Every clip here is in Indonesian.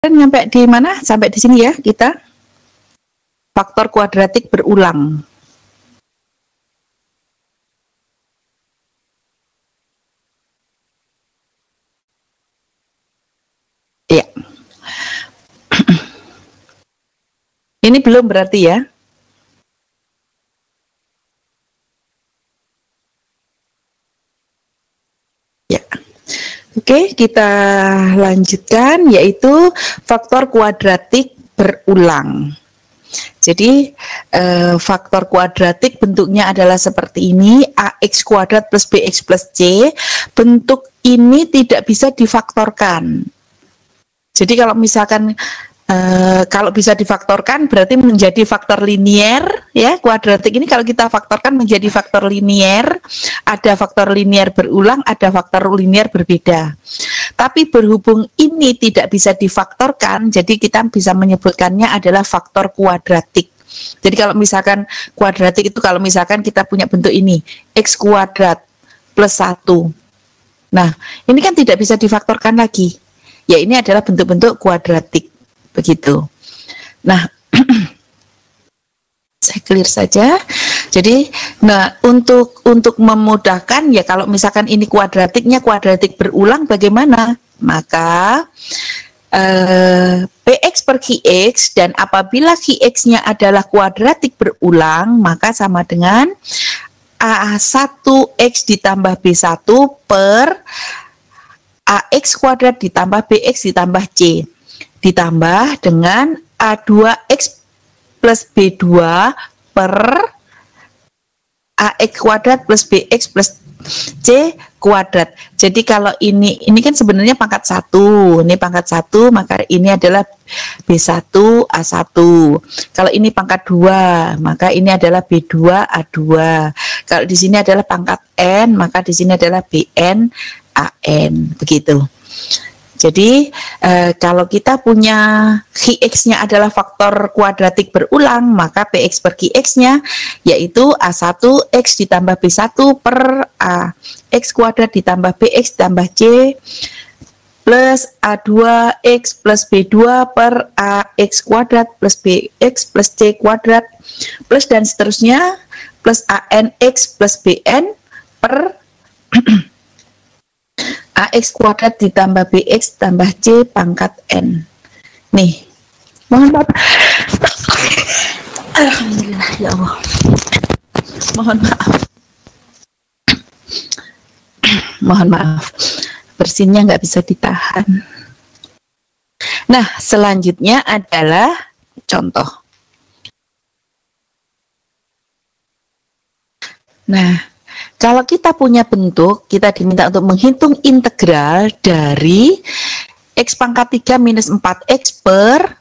Nyampe di mana? Sampai di sini ya kita. Faktor kuadratik berulang. Ya. Ini belum berarti ya. Ya. Oke, kita lanjutkan, yaitu faktor kuadratik berulang. Jadi faktor kuadratik bentuknya adalah seperti ini, ax kuadrat plus bx plus c. Bentuk ini tidak bisa difaktorkan. Jadi kalau misalkan kalau bisa difaktorkan berarti menjadi faktor linier ya. Kuadratik ini kalau kita faktorkan menjadi faktor linier, ada faktor linier berulang, ada faktor linier berbeda. Tapi berhubung ini tidak bisa difaktorkan, jadi kita bisa menyebutkannya adalah faktor kuadratik. Jadi kalau misalkan kuadratik itu kalau misalkan kita punya bentuk ini, x kuadrat plus 1. Nah, ini kan tidak bisa difaktorkan lagi. Ya, ini adalah bentuk-bentuk kuadratik. Begitu. Nah, saya clear saja. Jadi, nah untuk memudahkan ya, kalau misalkan ini kuadratiknya kuadratik berulang bagaimana? Maka px per qx, dan apabila qx-nya adalah kuadratik berulang, maka sama dengan a1x ditambah b1 per ax kuadrat ditambah bx ditambah c, ditambah dengan A2X plus B2 per AX kuadrat plus BX plus C kuadrat. Jadi kalau ini kan sebenarnya pangkat 1, ini pangkat 1, maka ini adalah B1 A1. Kalau ini pangkat 2, maka ini adalah B2 A2. Kalau di sini adalah pangkat N, maka di sini adalah BN AN, begitu. Jadi kalau kita punya qx-nya adalah faktor kuadratik berulang, maka px per qx-nya yaitu a1x ditambah b1 per ax kuadrat ditambah bx ditambah c plus a2x plus b2 per ax kuadrat plus bx plus c kuadrat plus dan seterusnya plus anx plus bn per ax kuadrat ditambah bx tambah c pangkat n. Nih, mohon maaf. Alhamdulillah ya Allah. Mohon maaf. Mohon maaf. Bersinnya nggak bisa ditahan. Nah, selanjutnya adalah contoh. Nah, kalau kita punya bentuk, kita diminta untuk menghitung integral dari x pangkat 3 minus 4x per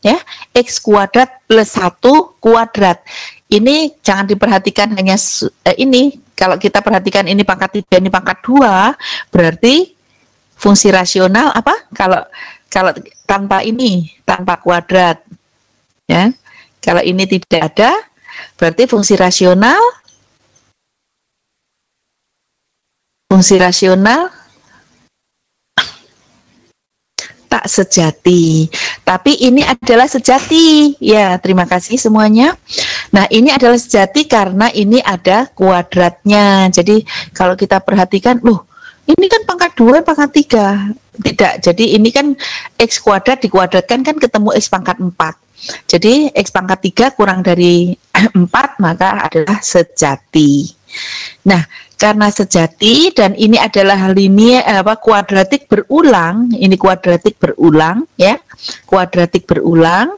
ya, x kuadrat plus 1 kuadrat. Ini jangan diperhatikan hanya ini. Kalau kita perhatikan ini pangkat 3, ini pangkat 2, berarti fungsi rasional apa? Kalau tanpa ini, tanpa kuadrat. Ya. Kalau ini tidak ada, berarti fungsi rasional tak sejati, tapi ini adalah sejati ya. Terima kasih semuanya. Nah, ini adalah sejati karena ini ada kuadratnya. Jadi kalau kita perhatikan, loh, ini kan pangkat 2, pangkat 3. Tidak, jadi ini kan x kuadrat dikuadratkan kan ketemu x pangkat 4. Jadi x pangkat 3 kurang dari 4 maka adalah sejati. Nah, karena sejati dan ini adalah linier kuadratik berulang, ini kuadratik berulang ya, kuadratik berulang.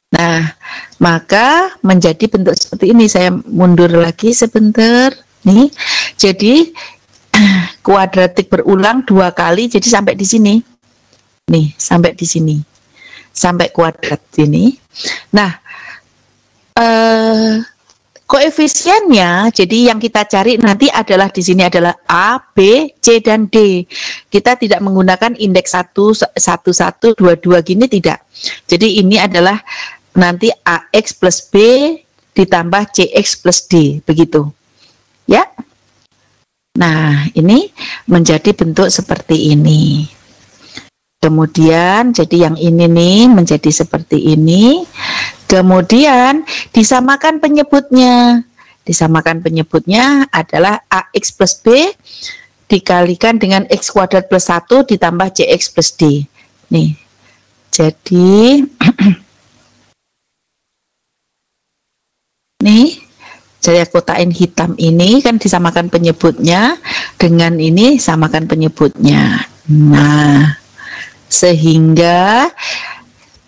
Nah, maka menjadi bentuk seperti ini. Saya mundur lagi sebentar. Nih, jadi kuadratik berulang 2 kali, jadi sampai di sini. Nih, sampai di sini. Sampai kuadrat ini. Nah, koefisiennya, jadi yang kita cari nanti adalah di sini adalah A, B, C, dan D. Kita tidak menggunakan indeks 1, 1, 2, 2 gini, tidak. Jadi ini adalah nanti AX plus B ditambah CX plus D, begitu. Ya. Nah, ini menjadi bentuk seperti ini. Kemudian jadi yang ini nih menjadi seperti ini. Kemudian disamakan penyebutnya. Disamakan penyebutnya adalah AX plus B dikalikan dengan X kuadrat plus 1 ditambah CX plus D. Nih, jadi nih, saya kotain hitam ini kan disamakan penyebutnya dengan ini samakan penyebutnya. Nah, sehingga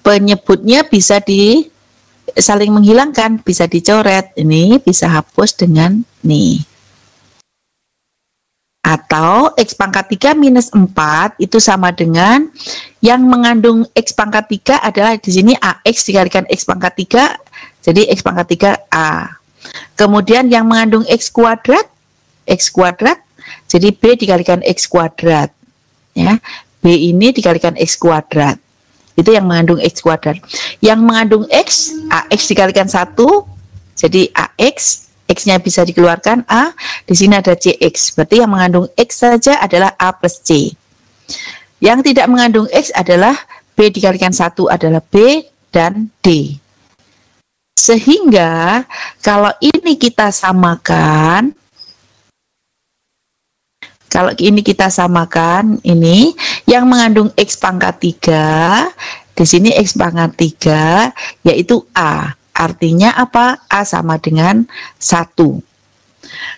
penyebutnya bisa saling menghilangkan, bisa dicoret, ini bisa hapus dengan nih. Atau X pangkat 3 minus 4 itu sama dengan yang mengandung X pangkat 3 adalah di sini AX dikalikan X pangkat 3, jadi X pangkat 3A. Kemudian yang mengandung X kuadrat, jadi B dikalikan X kuadrat. Ya, B ini dikalikan X kuadrat. Itu yang mengandung X kuadrat. Yang mengandung X, AX dikalikan 1, jadi AX. X-nya bisa dikeluarkan A, di sini ada CX, berarti yang mengandung X saja adalah A plus C. Yang tidak mengandung X adalah B dikalikan 1 adalah B dan D. Sehingga kalau ini kita samakan, ini yang mengandung X pangkat 3, di sini X pangkat 3 yaitu A. Artinya apa? A sama dengan 1.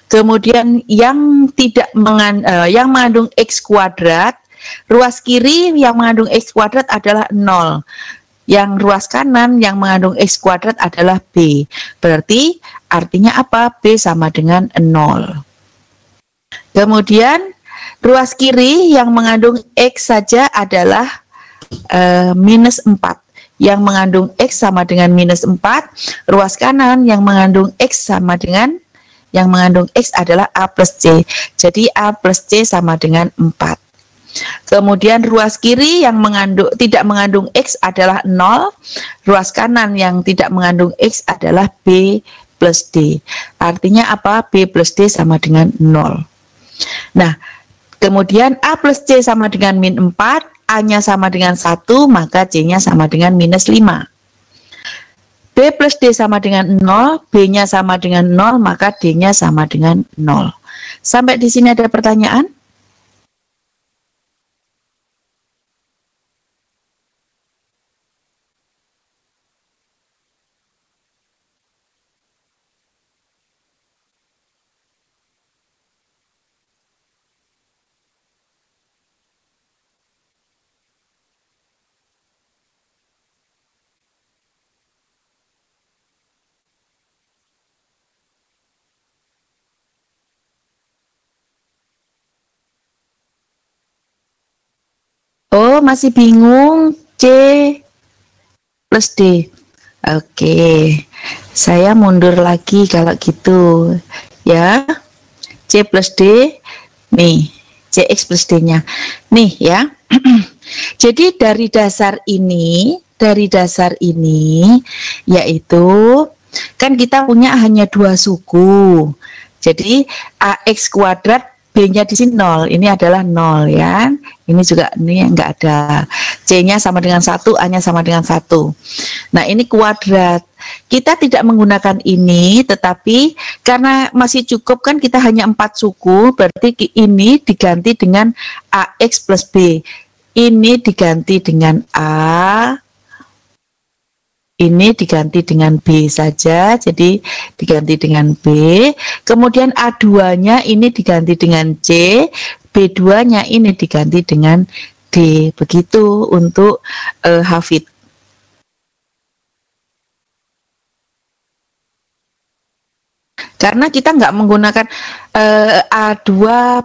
Kemudian yang mengandung X kuadrat, ruas kiri yang mengandung X kuadrat adalah 0. Yang ruas kanan yang mengandung X kuadrat adalah B. Berarti artinya apa? B sama dengan 0. Kemudian ruas kiri yang mengandung X saja adalah minus 4. Yang mengandung X sama dengan minus 4, ruas kanan yang mengandung X sama dengan, yang mengandung X adalah A plus C, jadi A plus C sama dengan 4. Kemudian ruas kiri yang tidak mengandung X adalah 0, ruas kanan yang tidak mengandung X adalah B plus D. Artinya apa? B plus D sama dengan 0. Nah, kemudian A plus C sama dengan min 4, A-nya sama dengan 1, maka C-nya sama dengan minus 5. B plus D sama dengan 0, B-nya sama dengan 0, maka D-nya sama dengan 0. Sampai di sini ada pertanyaan? Oh, masih bingung? C plus D. Oke, saya mundur lagi kalau gitu. Ya, C plus D, nih, CX plus D-nya. Nih ya, jadi dari dasar ini, yaitu, kan kita punya hanya 2 suku. Jadi, AX kuadrat, B-nya di sini 0, ini adalah 0 ya. Ini juga ini enggak ada. C-nya sama dengan 1, A-nya sama dengan 1. Nah, ini kuadrat. Kita tidak menggunakan ini, tetapi karena masih cukup kan kita hanya 4 suku, berarti ini diganti dengan AX plus B. Ini diganti dengan A, ini diganti dengan B saja, jadi diganti dengan B. Kemudian A2-nya ini diganti dengan C, B2-nya ini diganti dengan D. Begitu untuk hafid. Karena kita nggak menggunakan A2,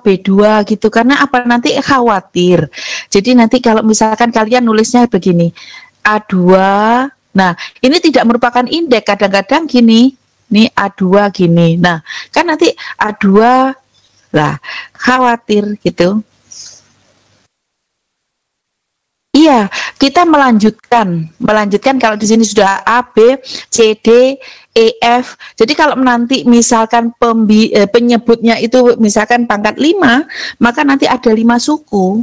B2 gitu, karena apa, nanti khawatir. Jadi nanti kalau misalkan kalian nulisnya begini, A2, nah, ini tidak merupakan indeks, kadang-kadang gini, nih A2 gini. Nah, kan nanti A2 lah, khawatir gitu. Iya, kita melanjutkan kalau di sini sudah A, B, C, D, E, F. Jadi kalau nanti misalkan penyebutnya itu misalkan pangkat 5, maka nanti ada 5 suku.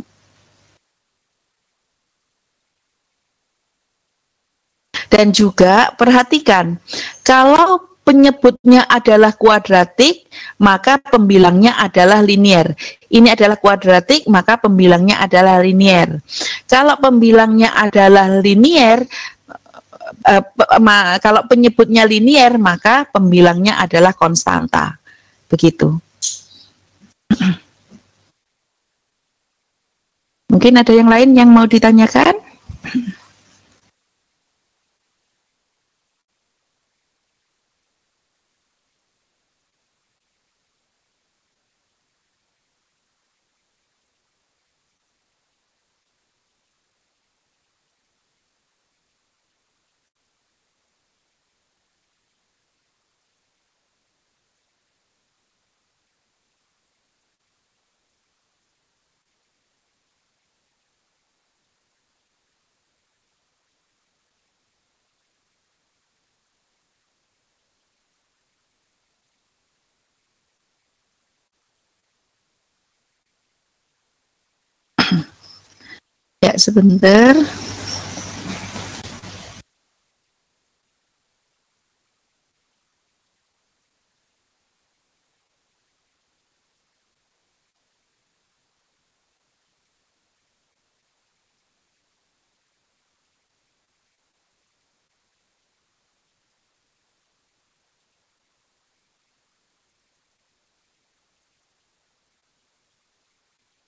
Dan juga perhatikan, kalau penyebutnya adalah kuadratik, maka pembilangnya adalah linier. Ini adalah kuadratik, maka pembilangnya adalah linier. Kalau pembilangnya adalah linier, kalau penyebutnya linier, maka pembilangnya adalah konstanta. Begitu. Mungkin ada yang lain yang mau ditanyakan? Ya, sebentar.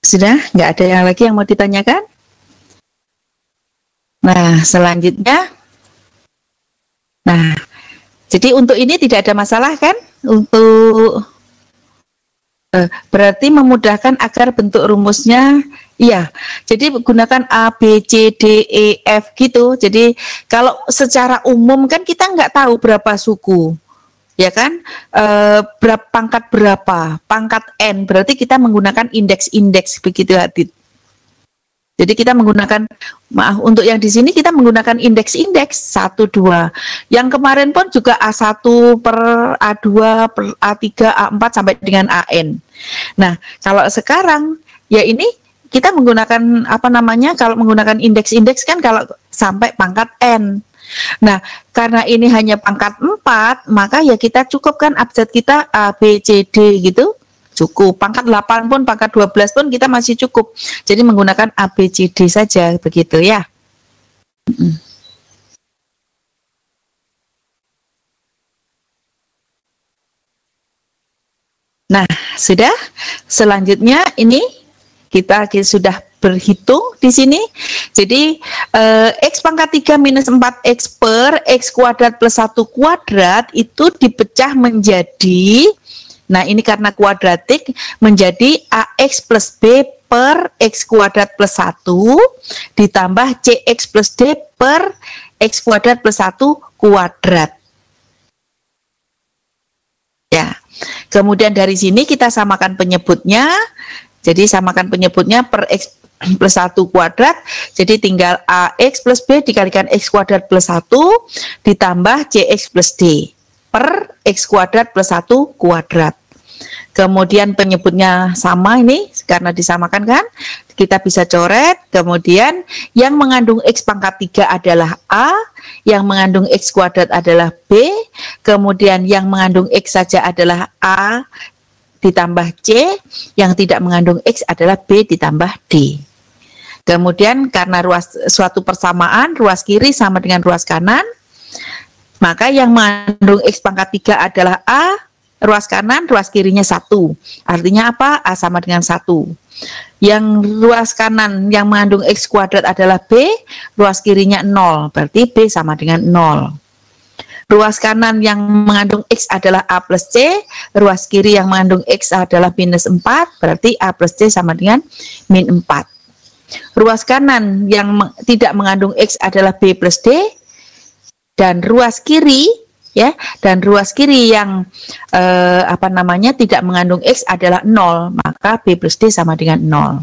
Sudah? Nggak ada yang lagi yang mau ditanyakan? Nah, selanjutnya. Nah, jadi untuk ini tidak ada masalah kan? Untuk berarti memudahkan agar bentuk rumusnya, iya. Jadi gunakan A, B, C, D, E, F gitu. Jadi kalau secara umum kan kita nggak tahu berapa suku, ya kan? Pangkat berapa? Pangkat N. Berarti kita menggunakan indeks-indeks begitu, Hadid. Jadi kita menggunakan, maaf, untuk yang di sini kita menggunakan indeks-indeks 1, 2. Yang kemarin pun juga A1 per A2 per A3, A4 sampai dengan AN. Nah, kalau sekarang ya ini kita menggunakan apa namanya, kalau menggunakan indeks-indeks kan kalau sampai pangkat N. Nah, karena ini hanya pangkat 4, maka ya kita cukupkan abjad kita A, B, C, D gitu. Cukup. Pangkat 8 pun, pangkat 12 pun kita masih cukup. Jadi menggunakan A, B, C, D saja, begitu ya. Nah, sudah. Selanjutnya ini kita sudah berhitung di sini. Jadi X pangkat 3 minus 4X per X kuadrat plus 1 kuadrat itu dipecah menjadi, nah ini karena kuadratik, menjadi AX plus B per X kuadrat plus 1 ditambah CX plus D per X kuadrat plus 1 kuadrat. Ya, kemudian dari sini kita samakan penyebutnya. Jadi samakan penyebutnya per X plus 1 kuadrat. Jadi tinggal AX plus B dikalikan X kuadrat plus 1 ditambah CX plus D per X kuadrat plus 1 kuadrat. Kemudian penyebutnya sama ini, karena disamakan kan, kita bisa coret. Kemudian yang mengandung X pangkat 3 adalah A, yang mengandung X kuadrat adalah B, kemudian yang mengandung X saja adalah A ditambah C, yang tidak mengandung X adalah B ditambah D. Kemudian karena suatu persamaan, ruas kiri sama dengan ruas kanan, maka yang mengandung X pangkat 3 adalah A, ruas kanan, ruas kirinya 1. Artinya apa? A sama dengan 1. Yang ruas kanan yang mengandung X kuadrat adalah B, ruas kirinya 0. Berarti B sama dengan 0. Ruas kanan yang mengandung X adalah A plus C, ruas kiri yang mengandung X adalah minus 4, berarti A plus C sama dengan min 4. Ruas kanan yang tidak mengandung X adalah B plus D, dan ruas kiri, ya, dan ruas kiri yang tidak mengandung X adalah 0, maka B plus D sama dengan 0.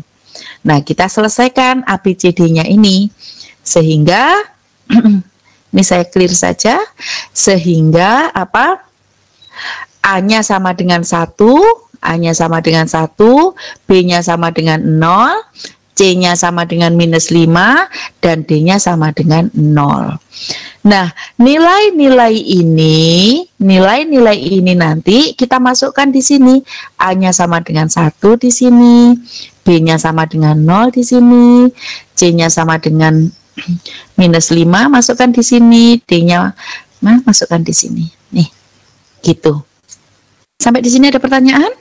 Nah, kita selesaikan ABCD-nya ini sehingga ini saya clear saja, sehingga apa? A-nya sama dengan 1, A-nya sama dengan 1, B-nya sama dengan 0, C-nya sama dengan minus 5, dan D-nya sama dengan 0. Nah, nilai-nilai ini nanti kita masukkan di sini. A-nya sama dengan 1 di sini, B-nya sama dengan 0 di sini, C-nya sama dengan -5, masukkan di sini, D-nya masukkan di sini. Nih, gitu. Sampai di sini ada pertanyaan?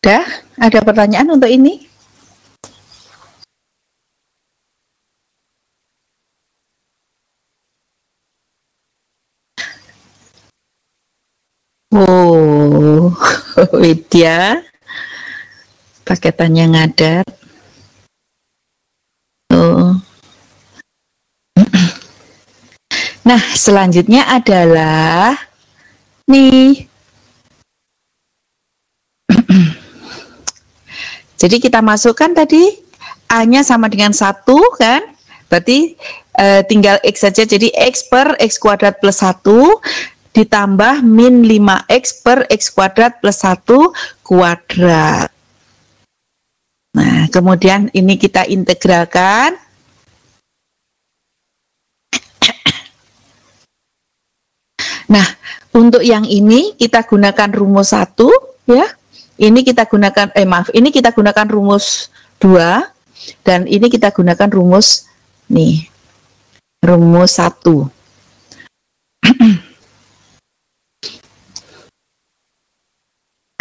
Udah, ada pertanyaan untuk ini? Oh, Widya, paketannya ngadat. Oh. Nah, selanjutnya adalah nih. Jadi kita masukkan tadi A-nya sama dengan 1 kan? Berarti tinggal X saja. Jadi X per X kuadrat plus 1 ditambah min 5X per X kuadrat plus 1 kuadrat. Nah, kemudian ini kita integralkan. Nah, untuk yang ini kita gunakan rumus 1 ya. Ini kita gunakan ini kita gunakan rumus 2 dan ini kita gunakan rumus nih. Rumus 1.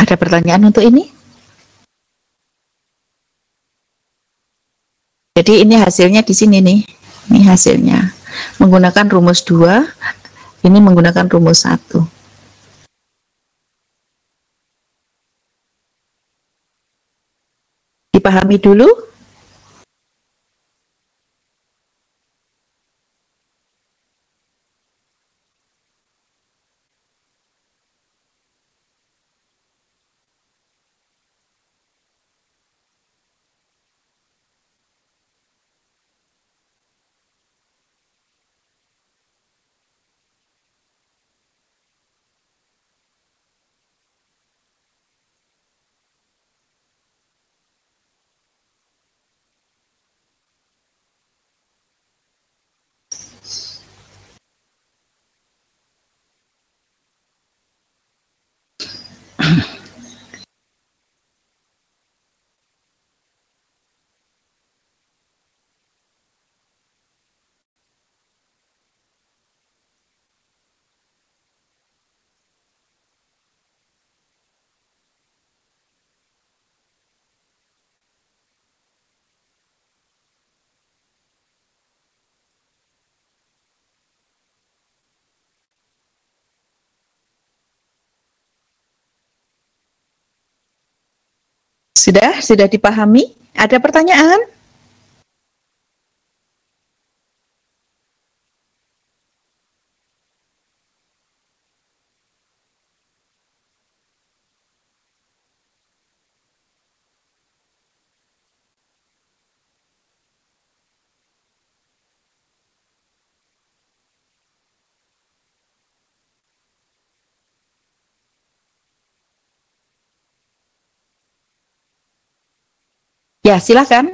Ada pertanyaan untuk ini? Jadi ini hasilnya di sini nih. Ini hasilnya. Menggunakan rumus 2, ini menggunakan rumus 1. Dipahami dulu? Sudah dipahami? Ada pertanyaan? Ya, silakan.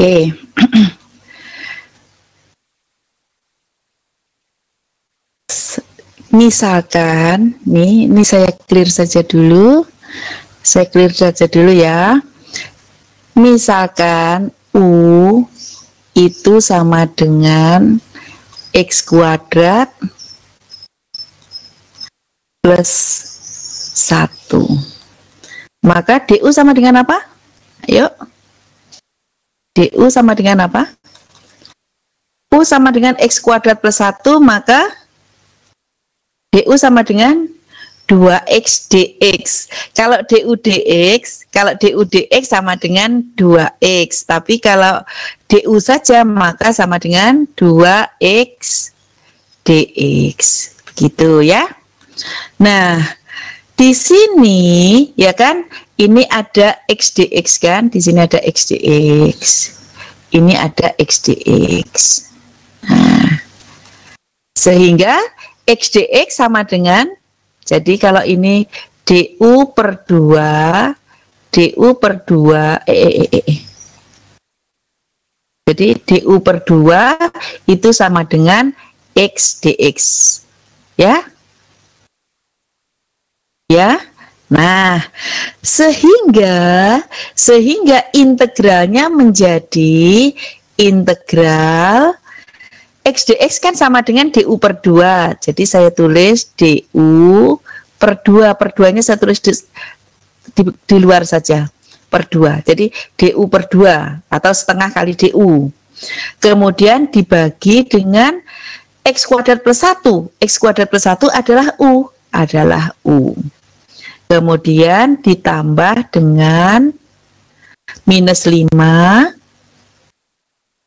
Oke. Misalkan, ini saya clear saja dulu. Saya clear saja dulu ya. Misalkan U itu sama dengan X kuadrat plus 1. Maka DU sama dengan apa? Ayo. DU sama dengan apa? U sama dengan X kuadrat plus 1, maka DU sama dengan 2X dx. Kalau DU dx sama dengan 2X. Tapi kalau DU saja maka sama dengan 2X dx. Begitu ya. Nah, di sini ya kan ini ada X dx kan, di sini ada X dx. Ini ada X dx. Nah, sehingga X dx sama dengan, jadi kalau ini DU per 2, jadi DU per 2 itu sama dengan X dx. Ya. Ya. Nah, sehingga integralnya menjadi integral X dx kan sama dengan DU per 2. Jadi saya tulis DU per 2. Per 2-nya saya tulis di luar saja. Per 2. Jadi DU per 2 atau setengah kali DU. Kemudian dibagi dengan X kuadrat plus 1. X kuadrat plus 1 adalah U. Kemudian ditambah dengan minus 5.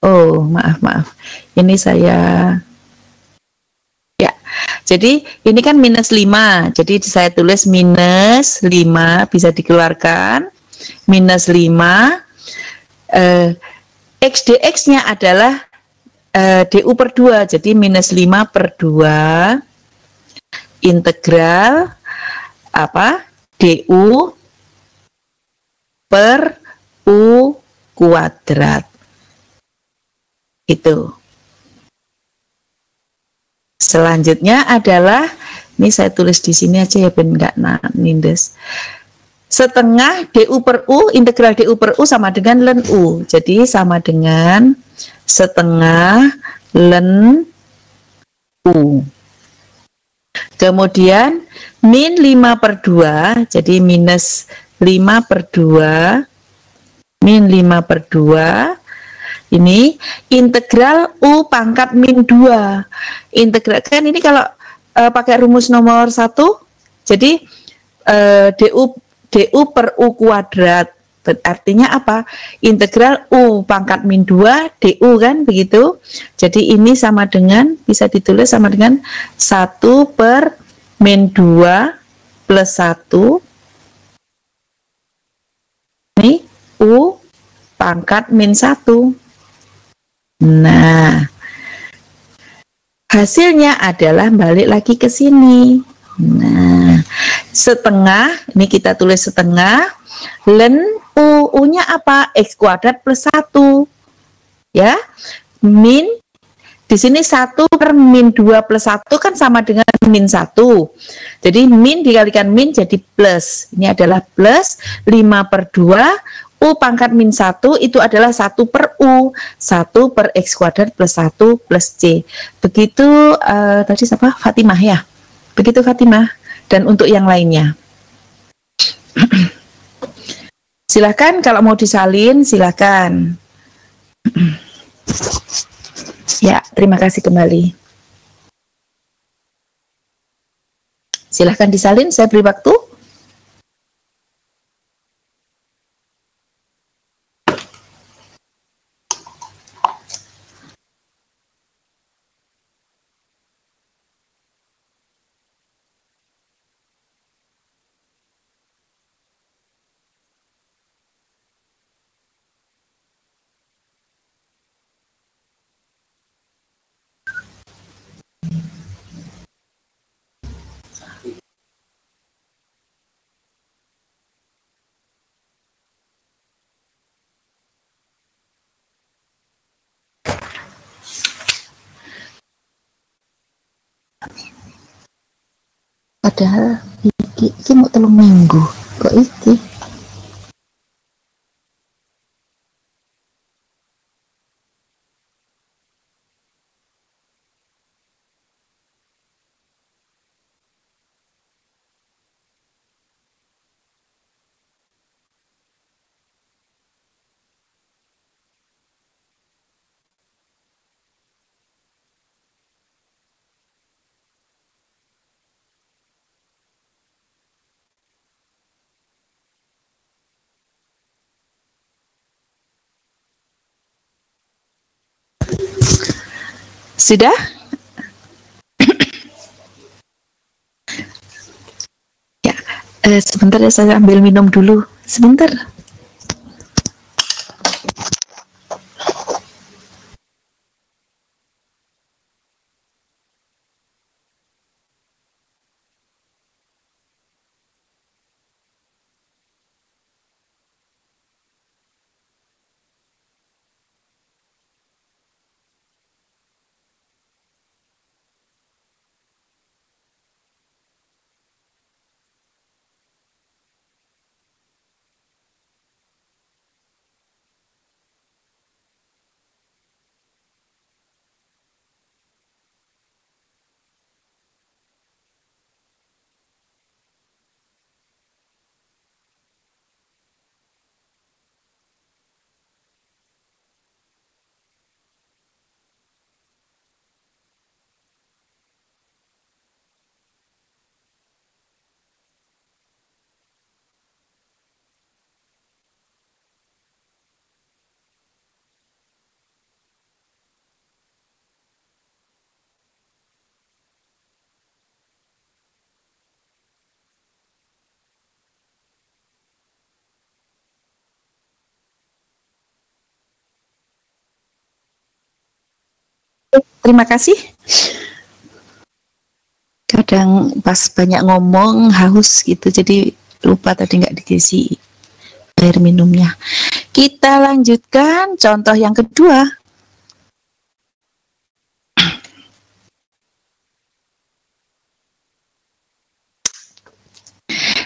Oh, maaf. Ini saya, ya, jadi ini kan minus 5. Jadi saya tulis minus 5, bisa dikeluarkan. Minus 5. X dx-nya adalah DU per 2. Jadi minus 5 per 2 integral apa? DU per U kuadrat. Itu. Selanjutnya adalah, ini saya tulis di sini aja ya, ben enggak nindes. Setengah DU per U, integral DU per U sama dengan ln U. Jadi sama dengan setengah ln U. Kemudian min 5 per 2, jadi minus 5 per 2, min 5 per 2, ini integral U pangkat min 2. Integral, kan ini kalau pakai rumus nomor 1, jadi DU per U kuadrat. Artinya apa? Integral U pangkat min 2 DU kan, begitu. Jadi ini sama dengan, bisa ditulis sama dengan 1 per min 2 plus 1. Ini U pangkat min 1. Nah, hasilnya adalah balik lagi ke sini. Nah, setengah, ini kita tulis setengah, ln U, U-nya apa? X kuadrat plus 1. Ya, min, di sini 1 per min 2 plus 1 kan sama dengan min 1. Jadi min dikalikan min jadi plus. Ini adalah plus 5 per 2. U pangkat min 1 itu adalah 1 per U, 1 per X kuadrat plus 1 plus C. Begitu tadi siapa? Fatimah ya? Begitu Fatimah. Dan untuk yang lainnya. Silahkan kalau mau disalin, silahkan. Ya, terima kasih kembali. Silahkan disalin, saya beri waktu. Padahal iki mau 3 minggu kok iki. Sudah? Ya, sebentar ya, saya ambil minum dulu. Sebentar. Terima kasih. Kadang pas banyak ngomong haus gitu, jadi lupa tadi nggak diisi air minumnya. Kita lanjutkan contoh yang kedua.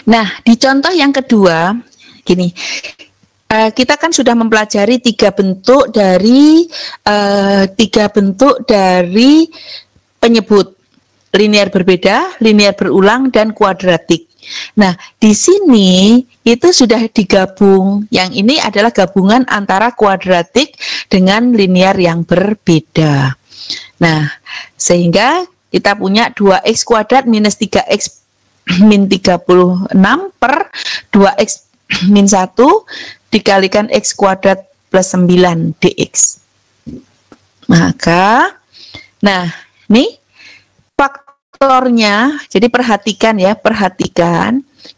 Nah, di contoh yang kedua, gini, kita kan sudah mempelajari tiga bentuk dari penyebut: linear berbeda, linear berulang, dan kuadratik. Nah, di sini itu sudah digabung. Yang ini adalah gabungan antara kuadratik dengan linear yang berbeda. Nah, sehingga kita punya 2x kuadrat minus 3x min 36 per 2x min 1 dikalikan x kuadrat plus 9 dx. Maka, nah, nih faktornya, jadi perhatikan ya,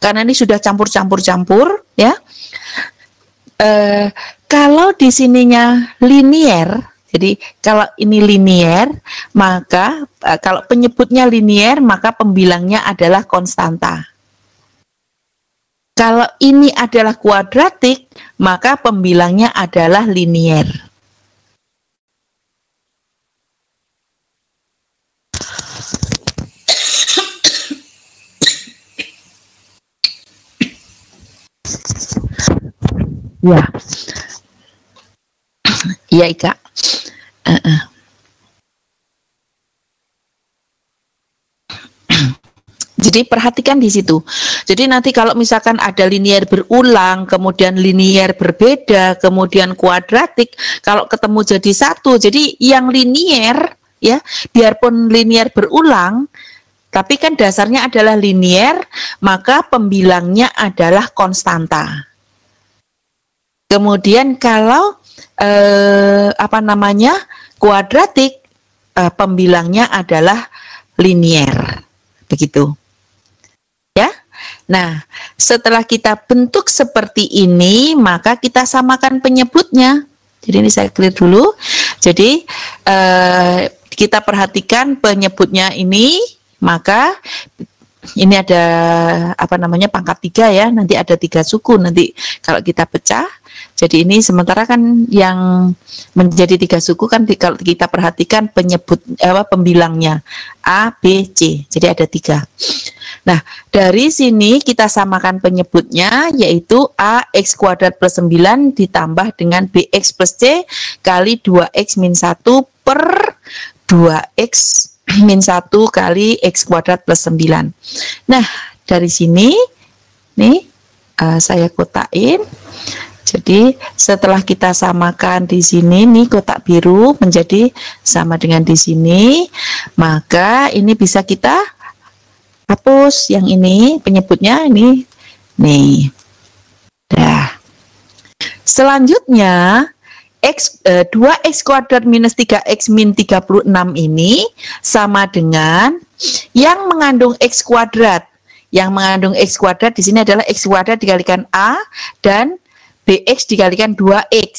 karena ini sudah campur-campur ya. Kalau di sininya linear, jadi kalau ini linear, maka kalau penyebutnya linear, maka pembilangnya adalah konstanta. Kalau ini adalah kuadratik, maka pembilangnya adalah linear. Ya, iya Ika. Jadi perhatikan di situ. Jadi nanti kalau misalkan ada linear berulang, kemudian linear berbeda, kemudian kuadratik, kalau ketemu jadi satu, jadi yang linear ya, biarpun linear berulang, tapi kan dasarnya adalah linear, maka pembilangnya adalah konstanta. Kemudian kalau kuadratik, pembilangnya adalah linear, begitu. Ya, nah setelah kita bentuk seperti ini, maka kita samakan penyebutnya. Jadi ini saya clear dulu. Jadi kita perhatikan penyebutnya ini, maka ini ada pangkat 3 ya, nanti ada 3 suku nanti kalau kita pecah. Jadi ini sementara kan yang menjadi 3 suku kan kalau kita perhatikan pembilangnya A, B, C. Jadi ada 3. Nah, dari sini kita samakan penyebutnya, yaitu AX kuadrat plus 9 ditambah dengan BX plus C kali 2X min 1 per 2X min 1 kali X kuadrat plus 9. Nah, dari sini, nih, saya kotakin. Jadi, setelah kita samakan di sini, nih kotak biru menjadi sama dengan di sini, maka ini bisa kita hapus yang ini, penyebutnya ini, nih. Dah. Selanjutnya, 2x kuadrat minus 3x min 36 ini sama dengan yang mengandung x kuadrat. Yang mengandung x kuadrat di sini adalah x kuadrat dikalikan A dan bx dikalikan 2x.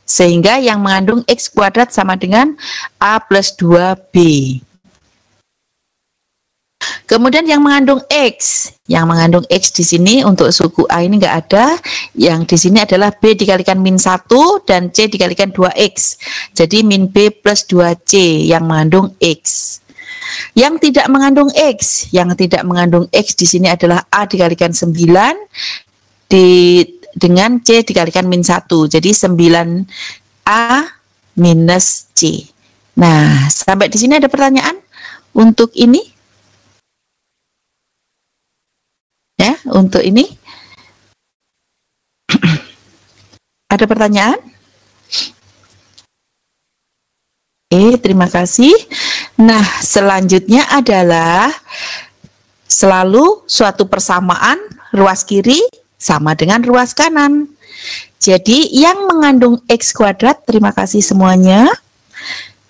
Sehingga yang mengandung x kuadrat sama dengan A plus 2b. Kemudian yang mengandung X di sini untuk suku A ini enggak ada, yang di sini adalah B dikalikan min 1 dan C dikalikan 2X. Jadi min B plus 2C yang mengandung X. Yang tidak mengandung X di sini adalah A dikalikan 9 dengan C dikalikan min 1. Jadi 9A minus C. Nah, sampai di sini ada pertanyaan untuk ini? Ya, untuk ini ada pertanyaan? Terima kasih. Nah, selanjutnya adalah selalu suatu persamaan ruas kiri sama dengan ruas kanan. Jadi, yang mengandung X kuadrat, terima kasih semuanya.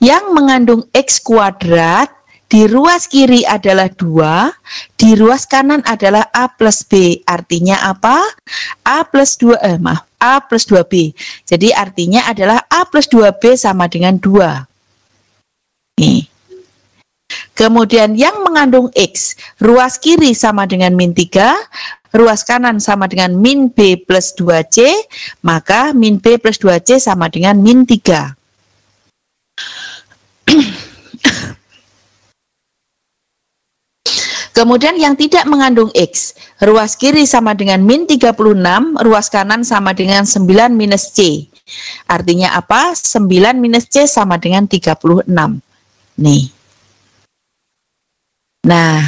Yang mengandung X kuadrat di ruas kiri adalah 2, di ruas kanan adalah A plus B. Artinya apa? A plus 2B. Jadi artinya adalah A plus 2B sama dengan 2. Nih. Kemudian yang mengandung X, ruas kiri sama dengan min 3, ruas kanan sama dengan min B plus 2C, maka min B plus 2C sama dengan min 3. Kemudian yang tidak mengandung X, ruas kiri sama dengan min 36, ruas kanan sama dengan 9 minus C. Artinya apa? 9 minus C sama dengan 36. Nih. Nah,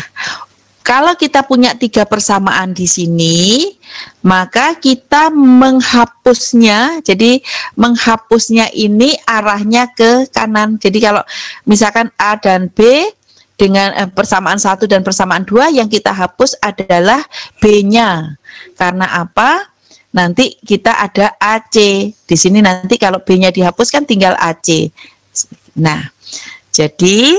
kalau kita punya 3 persamaan di sini, maka kita menghapusnya. Jadi menghapusnya ini arahnya ke kanan. Jadi kalau misalkan A dan B dengan persamaan 1 dan persamaan 2, yang kita hapus adalah B-nya. Karena apa? Nanti kita ada AC. Di sini nanti kalau B-nya dihapus kan tinggal AC. Nah, jadi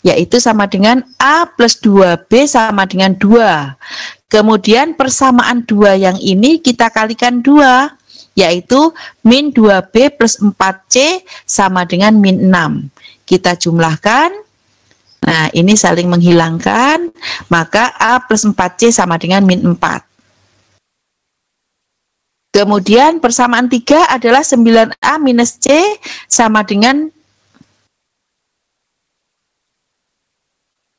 yaitu sama dengan A plus 2B sama dengan 2. Kemudian persamaan 2 yang ini kita kalikan 2, yaitu min 2B plus 4C sama dengan min 6. Kita jumlahkan. Nah, ini saling menghilangkan, maka A plus 4C sama dengan min 4. Kemudian persamaan 3 adalah 9A minus C sama dengan,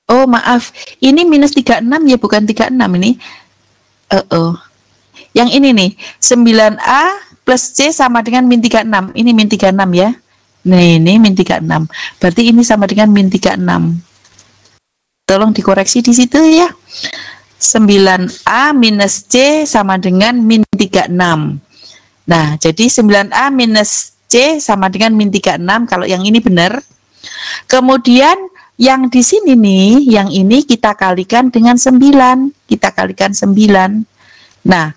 oh maaf, ini minus 36 ya, bukan 36 ini. Yang ini nih, 9A plus C sama dengan min 36. Ini min 36 ya. Nah, ini min 36. Berarti ini sama dengan min 36. Tolong dikoreksi di situ ya. 9A minus C sama dengan min 36. Nah, jadi 9A minus C sama dengan min 36 kalau yang ini benar. Kemudian yang di sini nih, yang ini kita kalikan dengan 9. Kita kalikan 9. Nah,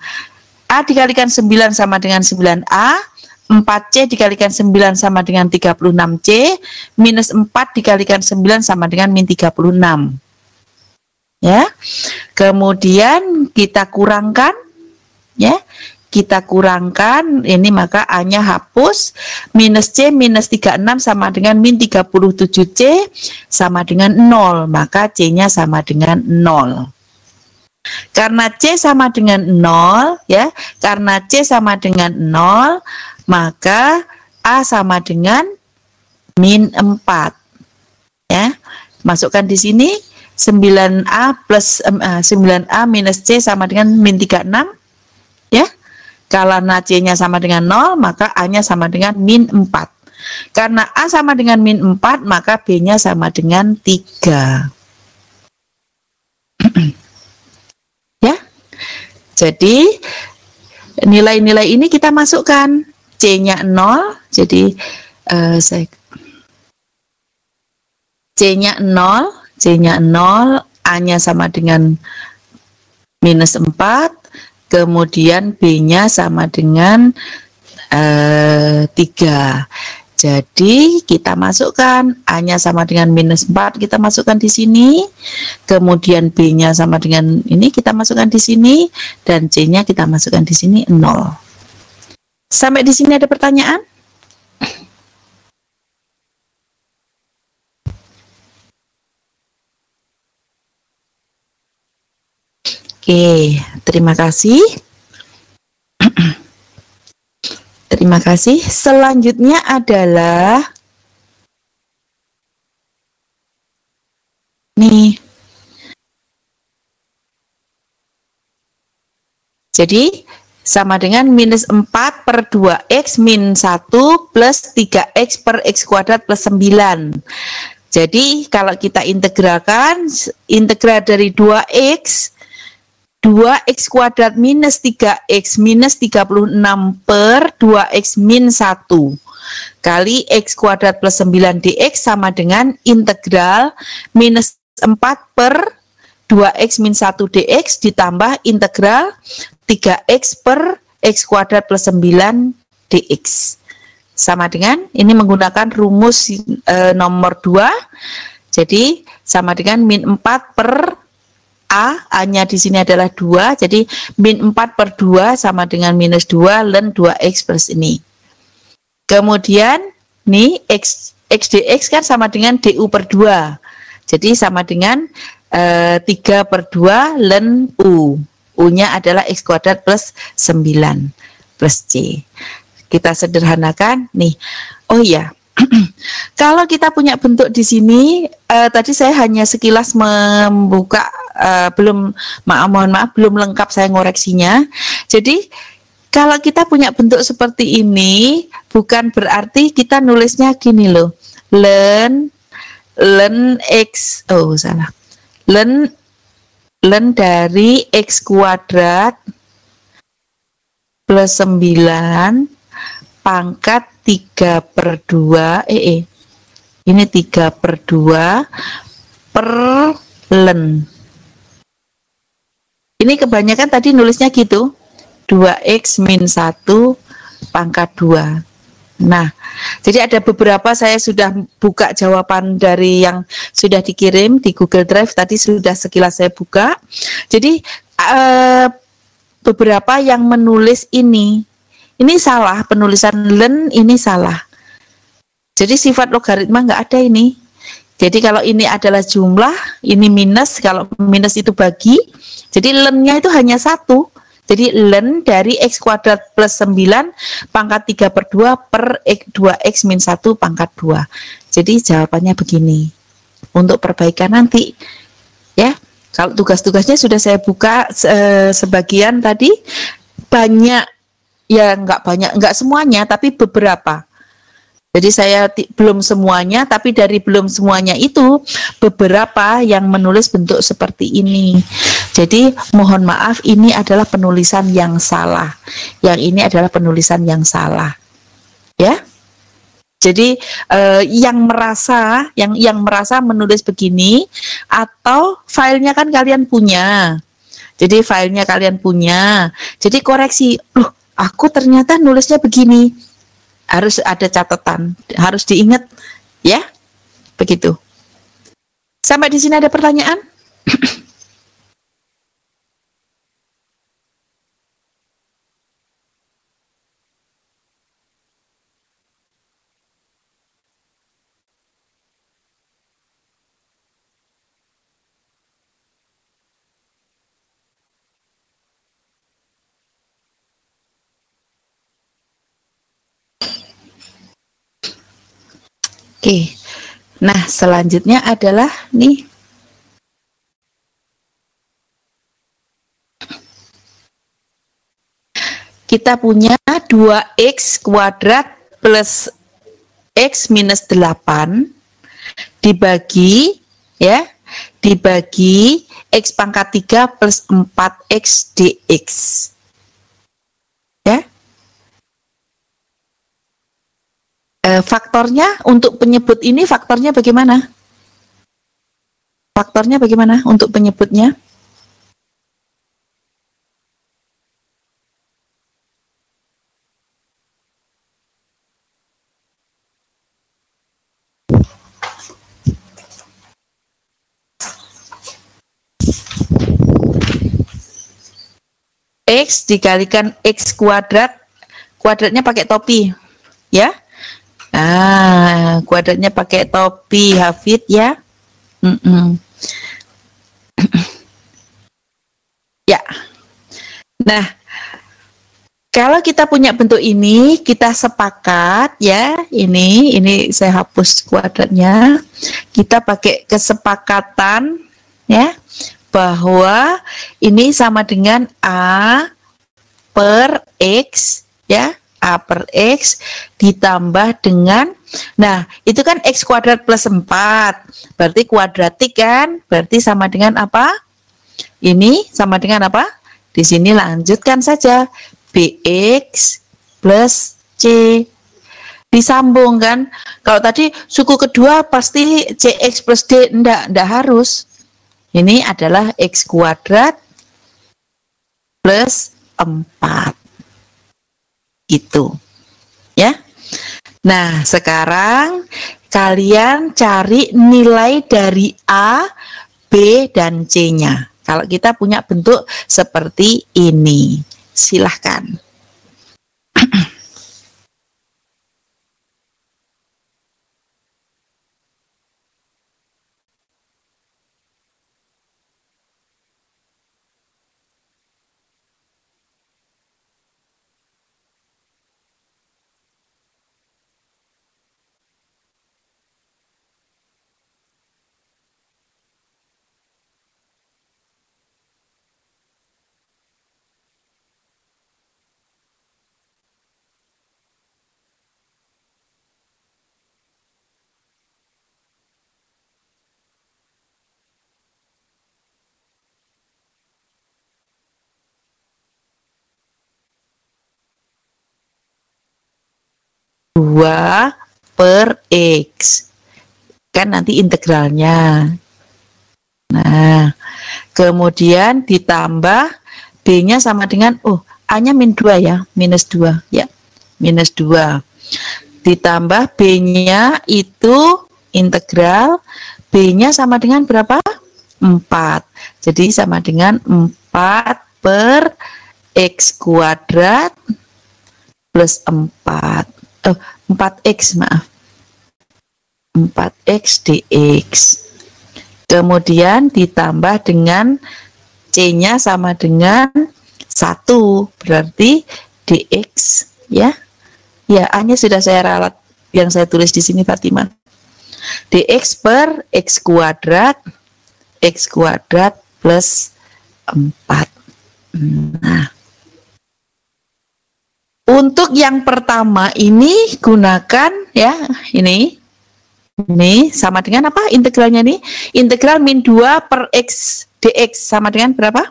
A dikalikan 9 sama dengan 9A. 4C dikalikan 9 sama dengan 36C, minus 4 dikalikan 9 sama dengan min 36. Ya. Kemudian kita kurangkan, ya. Kita kurangkan, ini maka A-nya hapus, minus C minus 36 sama dengan min 37C sama dengan 0, maka C-nya sama dengan 0. Karena C sama dengan 0, ya, karena C sama dengan 0, maka A sama dengan min 4. Ya, masukkan di sini 9A plus 9A minus C sama dengan min 36, ya. Karena C-nya sama dengan 0, maka A-nya sama dengan min 4. Karena A sama dengan min 4, maka B-nya sama dengan 3. Ya. Jadi nilai-nilai ini kita masukkan. C-nya 0, jadi C-nya 0, A-nya sama dengan minus 4, kemudian B-nya sama dengan 3. Jadi kita masukkan A-nya sama dengan minus 4, kita masukkan di sini, kemudian B-nya sama dengan ini, kita masukkan di sini, dan C-nya kita masukkan di sini 0. Sampai di sini ada pertanyaan? Oke, terima kasih. Terima kasih. Selanjutnya adalah nih. Jadi sama dengan minus 4 per 2x min 1 plus 3x per x kuadrat plus 9. Jadi kalau kita integralkan, integral dari 2x kuadrat minus 3x minus 36 per 2x min 1 kali x kuadrat plus 9 dx sama dengan integral minus 4 per 2x min 1 dx ditambah integral 3x per x kuadrat plus 9 dx. Sama dengan, ini menggunakan rumus nomor 2, jadi sama dengan min 4 per A-nya di sini adalah 2, jadi min 4 per 2 sama dengan minus 2 ln 2x plus ini. Kemudian, nih, x dx kan sama dengan du per 2, jadi sama dengan 3 per 2 ln u. U-nya adalah x kuadrat plus 9 plus c. Kita sederhanakan, nih, oh iya, kalau kita punya bentuk di sini, tadi saya hanya sekilas membuka, mohon maaf, belum lengkap saya ngoreksinya. Jadi, kalau kita punya bentuk seperti ini, bukan berarti kita nulisnya gini loh, ln x, ln dari x kuadrat plus 9 pangkat 3 per 2, ini 3 per 2 per ln. Ini kebanyakan tadi nulisnya gitu, 2x min 1 pangkat 2. Nah, jadi ada beberapa saya sudah buka jawaban dari yang sudah dikirim di Google Drive, tadi sudah sekilas saya buka. Jadi beberapa yang menulis ini salah, penulisan ln ini salah. Jadi sifat logaritma nggak ada ini. Jadi kalau ini adalah jumlah, ini minus, kalau minus itu bagi, jadi ln-nya itu hanya 1. Jadi ln dari x kuadrat plus 9 pangkat 3 per 2 per 2x min 1 pangkat 2. Jadi jawabannya begini. Untuk perbaikan nanti, ya. Kalau tugas-tugasnya sudah saya buka sebagian tadi, banyak, ya nggak semuanya, tapi beberapa. Jadi saya belum semuanya, tapi dari belum semuanya itu beberapa yang menulis bentuk seperti ini. Jadi mohon maaf, ini adalah penulisan yang salah. Yang ini adalah penulisan yang salah. Ya. Jadi yang merasa menulis begini, atau filenya kan kalian punya. Jadi filenya kalian punya. Jadi koreksi, loh, aku ternyata nulisnya begini. Harus ada catatan, harus diingat, ya, begitu. Sampai di sini ada pertanyaan? Oke, nah selanjutnya adalah nih kita punya 2x kuadrat plus x minus 8 dibagi ya, dibagi x pangkat 3 plus 4x dx. Ya. Faktornya untuk penyebut ini faktornya bagaimana? Faktornya bagaimana untuk penyebutnya? X dikalikan x kuadrat, kuadratnya pakai topi ya. Kuadratnya pakai topi Hafid ya. Ya. Nah, kalau kita punya bentuk ini, kita sepakat ya, ini saya hapus kuadratnya. Kita pakai kesepakatan ya, bahwa ini sama dengan A per X ya. A per X ditambah dengan, nah itu kan X kuadrat plus 4, berarti kuadratik kan, berarti sama dengan apa? Ini sama dengan apa? Di sini lanjutkan saja, BX plus C. Disambung kan, kalau tadi suku kedua pasti CX plus D, enggak harus. Ini adalah X kuadrat plus 4. Gitu ya. Nah sekarang kalian cari nilai dari A, B, dan C nya kalau kita punya bentuk seperti ini. Silahkan. Dua per X kan nanti integralnya. Nah kemudian ditambah B-nya sama dengan, A-nya min 2 ya, minus 2 ya, minus 2 ditambah B-nya itu integral, B-nya sama dengan berapa? 4, jadi sama dengan 4 per X kuadrat plus 4, 4x maaf, 4x dx. Kemudian ditambah dengan C-nya sama dengan 1, berarti dx ya. Ya, A-nya sudah saya ralat yang saya tulis di sini Fatimah. dx per x kuadrat plus 4. Nah, untuk yang pertama ini gunakan ya, ini sama dengan apa integralnya nih? Integral min 2 per x dx sama dengan berapa?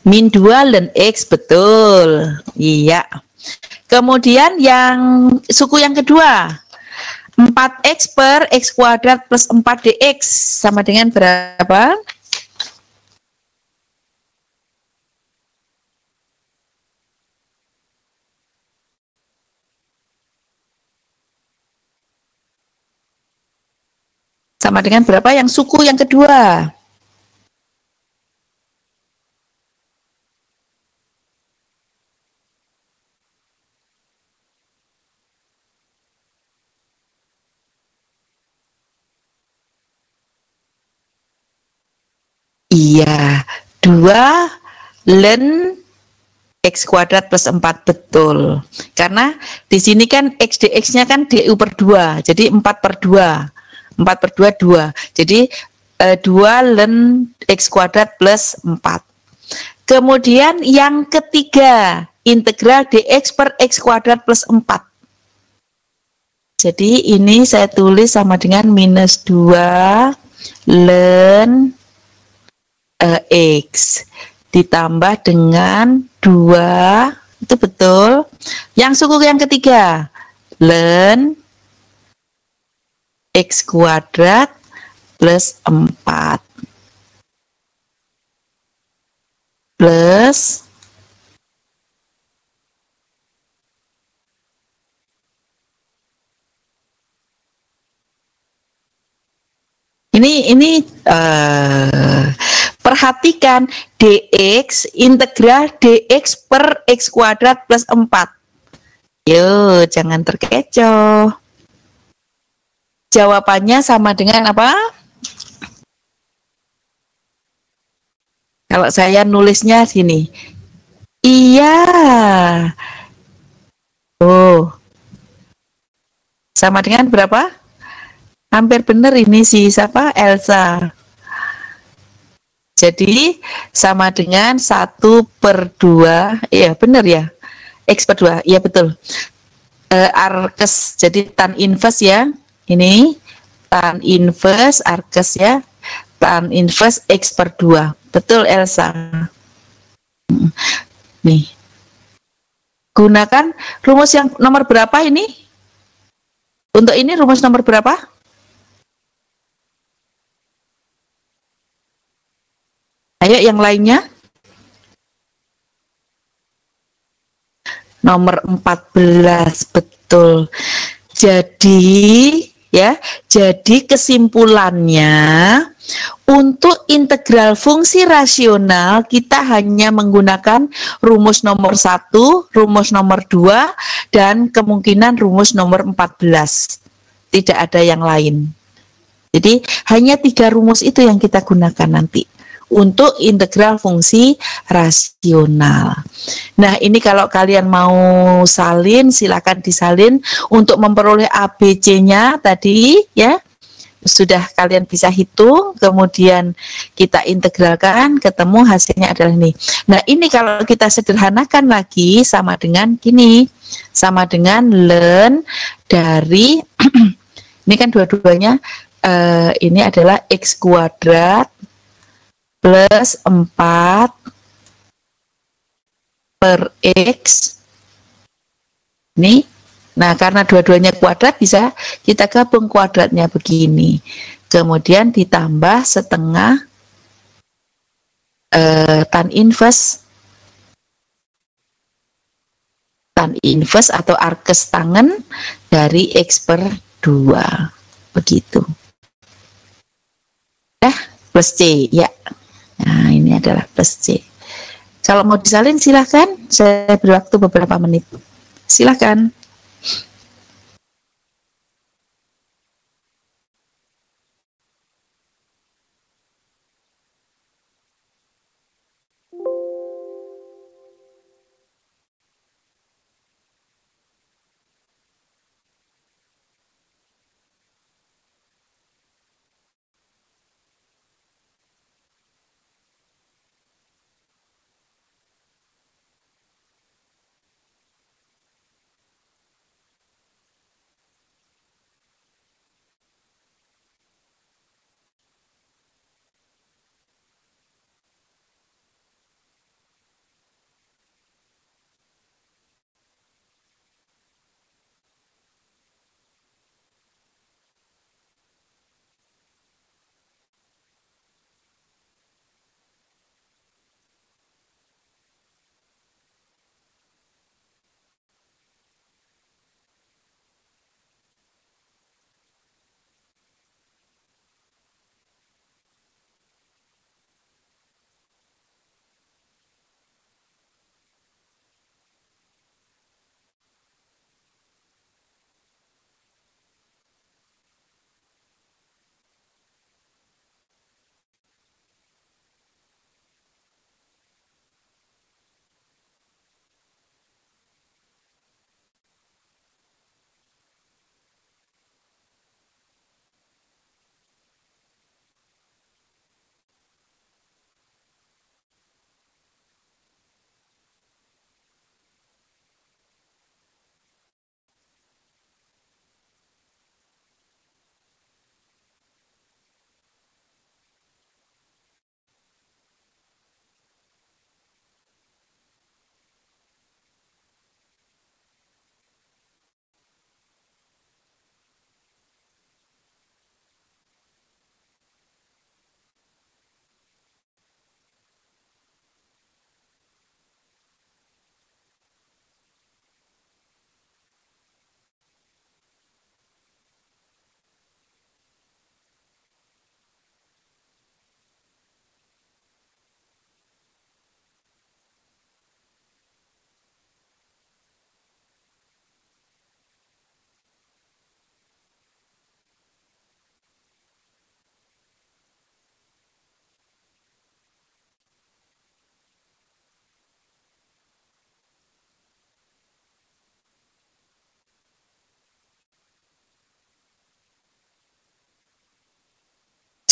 Min 2 ln x, betul. Iya. Kemudian yang suku yang kedua, 4x per x kuadrat plus 4 dx sama dengan berapa? Sama dengan berapa yang suku yang kedua? Iya, 2 ln x kuadrat plus 4, betul. Karena di sini kan x dx-nya kan du per 2, jadi 4 per 2. 4 per 2, 2. Jadi 2 ln X kuadrat plus 4. Kemudian yang ketiga, integral dx per X kuadrat plus 4. Jadi ini saya tulis sama dengan minus 2 ln X ditambah dengan 2, itu betul. Yang suku yang ketiga, ln X kuadrat plus 4 plus ini perhatikan dx integral dx per X kuadrat plus 4. Yuk, jangan terkecoh. Jawabannya sama dengan apa? Kalau saya nulisnya sini. Iya. Oh. Sama dengan berapa? Hampir benar ini si siapa? Elsa. Jadi sama dengan 1/2. Iya, benar ya. X per 2. Iya, betul. Arkes. Jadi tan inverse ya. Ini tan inverse arkes ya. Tan inverse X per 2. Betul, Elsa. Nih. Gunakan rumus yang nomor berapa ini? Untuk ini rumus nomor berapa? Ayo yang lainnya. Nomor 14, betul. Jadi ya, jadi kesimpulannya untuk integral fungsi rasional kita hanya menggunakan rumus nomor 1, rumus nomor 2, dan kemungkinan rumus nomor 14. Tidak ada yang lain. Jadi hanya 3 rumus itu yang kita gunakan nanti untuk integral fungsi rasional. Nah, ini kalau kalian mau salin, silakan disalin untuk memperoleh ABC-nya tadi ya. Sudah kalian bisa hitung, kemudian kita integralkan, ketemu hasilnya adalah ini. Nah, ini kalau kita sederhanakan lagi sama dengan gini, sama dengan ln dari ini kan dua-duanya ini adalah X kuadrat plus 4 per X. Nih, nah karena dua-duanya kuadrat bisa kita gabung kuadratnya begini. Kemudian ditambah setengah tan inverse atau arkes tangen dari X per 2. Begitu. Plus C, ya. Nah, ini adalah plus C. Kalau mau disalin silahkan, saya beri waktu beberapa menit. Silahkan.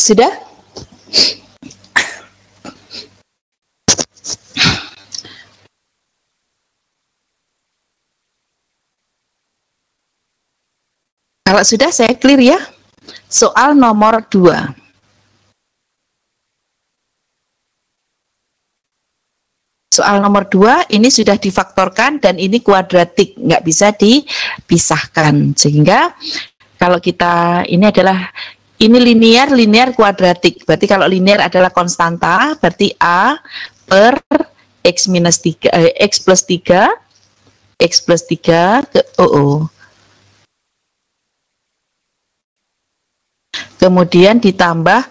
Sudah? Kalau sudah saya clear ya. Soal nomor 2. Soal nomor 2 ini sudah difaktorkan dan ini kuadratik, nggak bisa dipisahkan. Sehingga kalau kita ini adalah ini linear kuadratik. Berarti kalau linear adalah konstanta, berarti A per X minus 3, X plus 3, X plus 3 ke Kemudian ditambah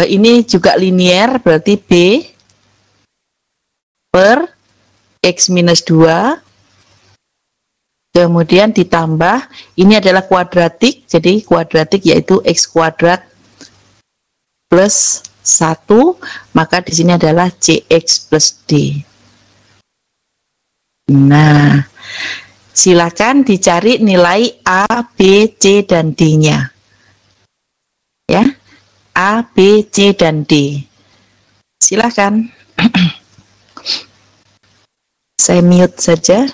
ini juga linear, berarti B per X minus 2, kemudian ditambah, ini adalah kuadratik, jadi kuadratik yaitu X kuadrat plus 1, maka di sini adalah CX plus D. Nah, silakan dicari nilai A, B, C, dan D-nya. Ya, A, B, C, dan D. Silakan. Saya mute saja.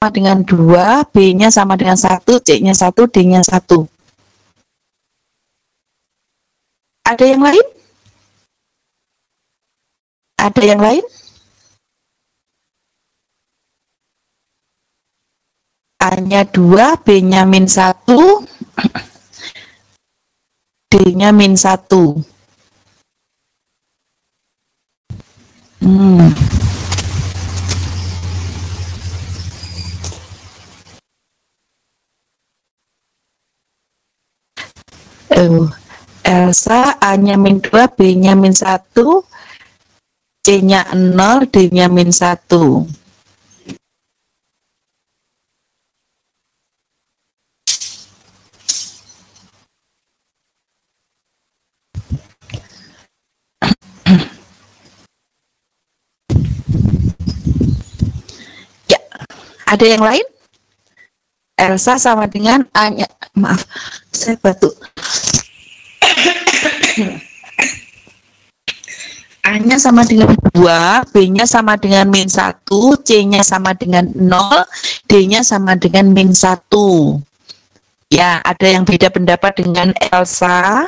dengan 2, B-nya sama dengan 1, C-nya 1, D-nya 1. Ada yang lain? Ada yang lain? A-nya 2, B-nya min 1, D-nya min 1. Elsa, A-nya min 2, B-nya min 1, C-nya 0, D-nya min 1. Ya, ada yang lain? Elsa sama dengan A-nya, maaf, saya batuk. A-nya sama dengan 2, B-nya sama dengan min 1, C-nya sama dengan 0, D-nya sama dengan min 1. Ya, ada yang beda pendapat dengan Elsa?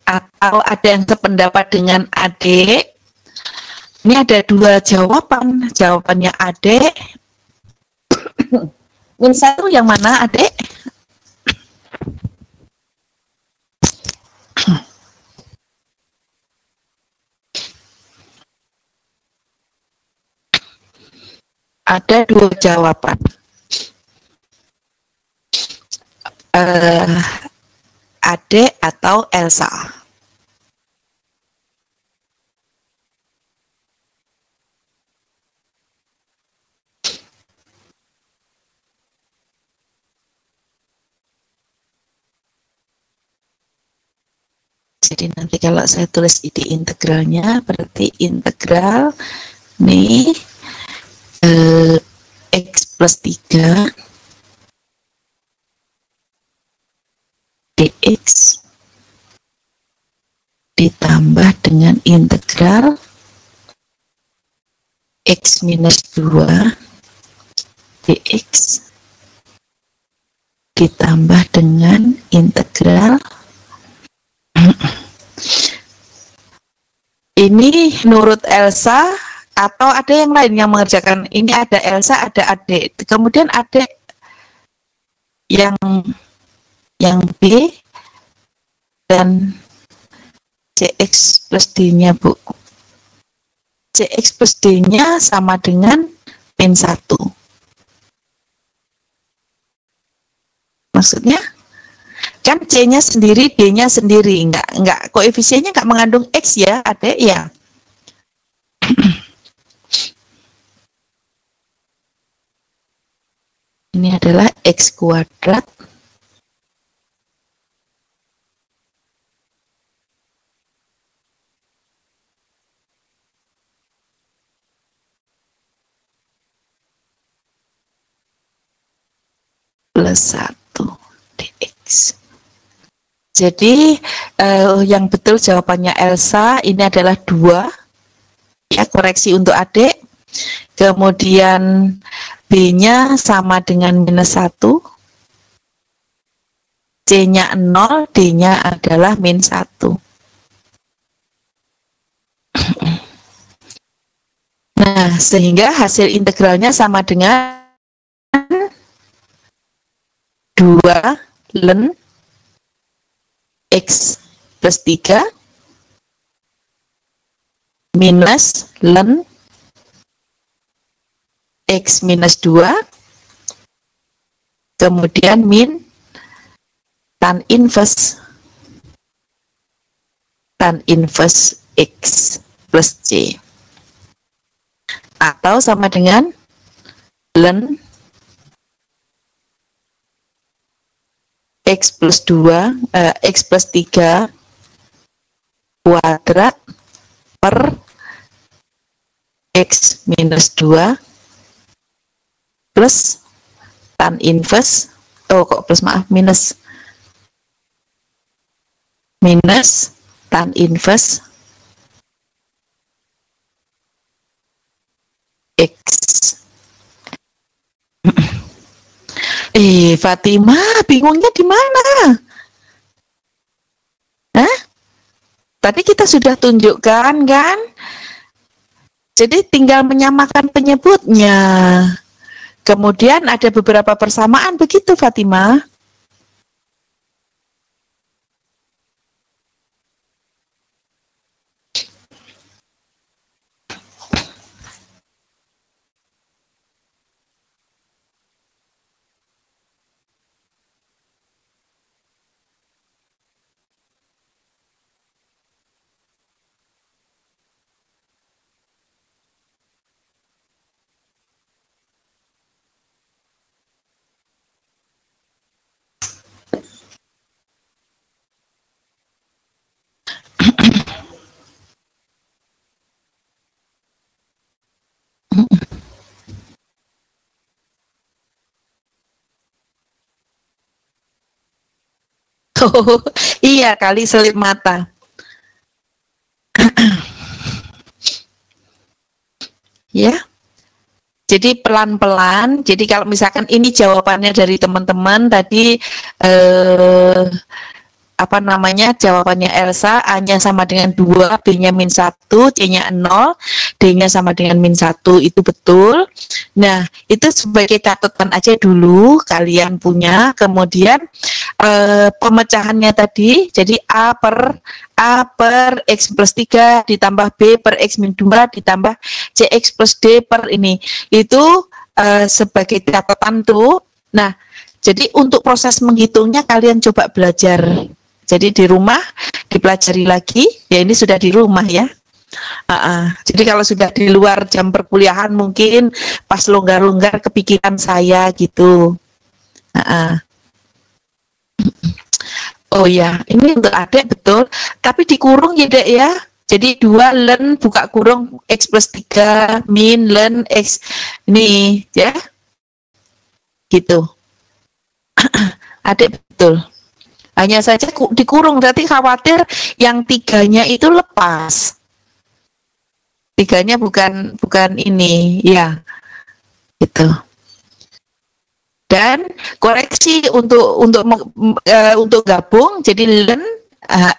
Atau ada yang sependapat dengan adik? Ini ada 2 jawaban. Jawabannya adik. Min 1 yang mana adik? Ada 2 jawaban. Adik atau Elsa? Jadi nanti kalau saya tulis di integralnya, berarti integral nih X plus 3 dx ditambah dengan integral X minus 2 dx ditambah dengan integral ini menurut Elsa atau ada yang lain yang mengerjakan? Ini ada Elsa, ada adik, kemudian adik yang B dan CX plus D-nya, Bu. CX plus D-nya sama dengan min 1. Maksudnya? Kan C-nya sendiri, D-nya sendiri, enggak koefisiennya enggak mengandung X ya, adik ya. Ini adalah X kuadrat plus 1 dx. Jadi yang betul jawabannya Elsa ini adalah 2. Ya, koreksi untuk adik. Kemudian B-nya sama dengan minus 1. C-nya 0, D-nya adalah min 1. Nah, sehingga hasil integralnya sama dengan 2 ln X plus 3 minus ln X minus 2 kemudian min tan inverse X plus C atau sama dengan ln X plus 2 X plus 3 kuadrat per X minus 2 plus tan inverse minus tan inverse X. Fatima, bingungnya di mana? Hah? Tadi kita sudah tunjukkan kan? Jadi tinggal menyamakan penyebutnya. Kemudian ada beberapa persamaan, begitu Fatima? Oh, iya kali selip mata. Ya. Jadi pelan-pelan. Jadi kalau misalkan ini jawabannya dari teman-teman tadi apa namanya, jawabannya Elsa, A-nya sama dengan 2, B-nya min 1, C-nya 0, D-nya sama dengan min 1, itu betul. Nah, itu sebagai catatan aja dulu kalian punya. Kemudian pemecahannya tadi, jadi A per X plus 3 ditambah B per X min 2 ditambah CX plus D per ini. Itu sebagai catatan tuh. Nah, jadi untuk proses menghitungnya kalian coba belajar. Jadi di rumah dipelajari lagi, ya ini sudah di rumah ya. Jadi kalau sudah di luar jam perkuliahan mungkin pas longgar-longgar kepikiran saya gitu. Oh ya, ini untuk adik betul, tapi dikurung ya dek ya. Jadi 2 len buka kurung X plus 3 min len X ini ya. Gitu. Adik betul. Hanya saja dikurung, berarti khawatir yang 3-nya itu lepas. 3-nya bukan ini, ya. Gitu. Dan koreksi untuk gabung, jadi len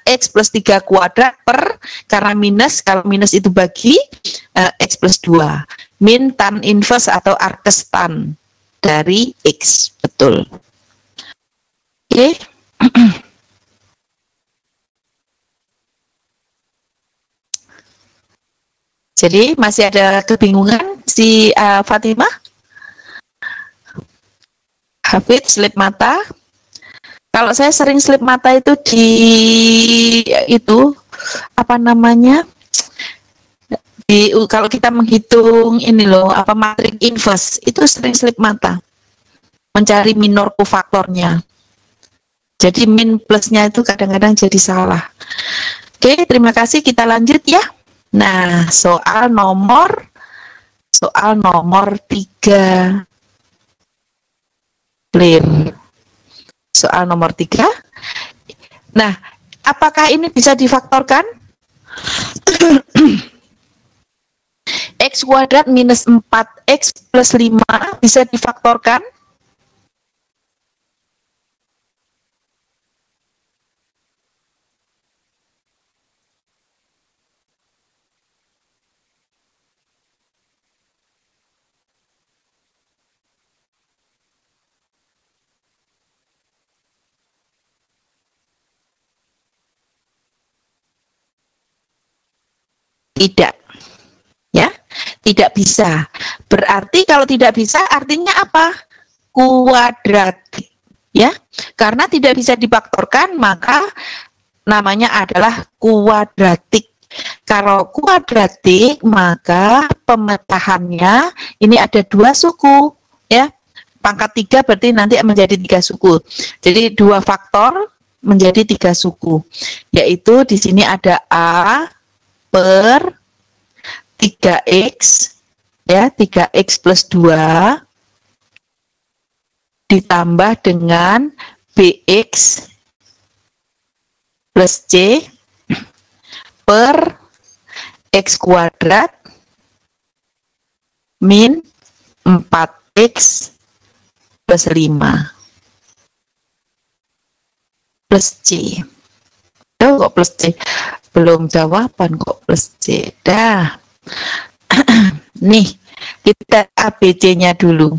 X plus 3 kuadrat per, karena minus, kalau minus itu bagi X plus 2. Min tan inverse atau arkes tan dari X. Betul. Oke. Jadi masih ada kebingungan si Fatimah? Hafid selip mata. Kalau saya sering selip mata itu di itu apa namanya? Kalau kita menghitung ini loh, apa matrik inverse, itu sering selip mata. Mencari minor kofaktornya. Jadi min plusnya itu kadang-kadang jadi salah. Oke, terima kasih. Kita lanjut ya. Nah, soal nomor 3. Clear. Soal nomor 3. Nah, apakah ini bisa difaktorkan? X kuadrat minus 4X plus 5 bisa difaktorkan? Tidak. Ya, tidak bisa. Berarti kalau tidak bisa artinya apa? Kuadratik. Ya, karena tidak bisa difaktorkan maka namanya adalah kuadratik. Kalau kuadratik maka pemetahannya ini ada 2 suku ya. Pangkat 3 berarti nanti menjadi 3 suku. Jadi 2 faktor menjadi 3 suku. Yaitu di sini ada A per 3X ya, 3X plus 2 ditambah dengan BX plus C per X kuadrat min 4X plus 5 plus C. Oh, kok plus C? Belum jawaban kok plus C. Dah. Nih, kita ABC-nya dulu.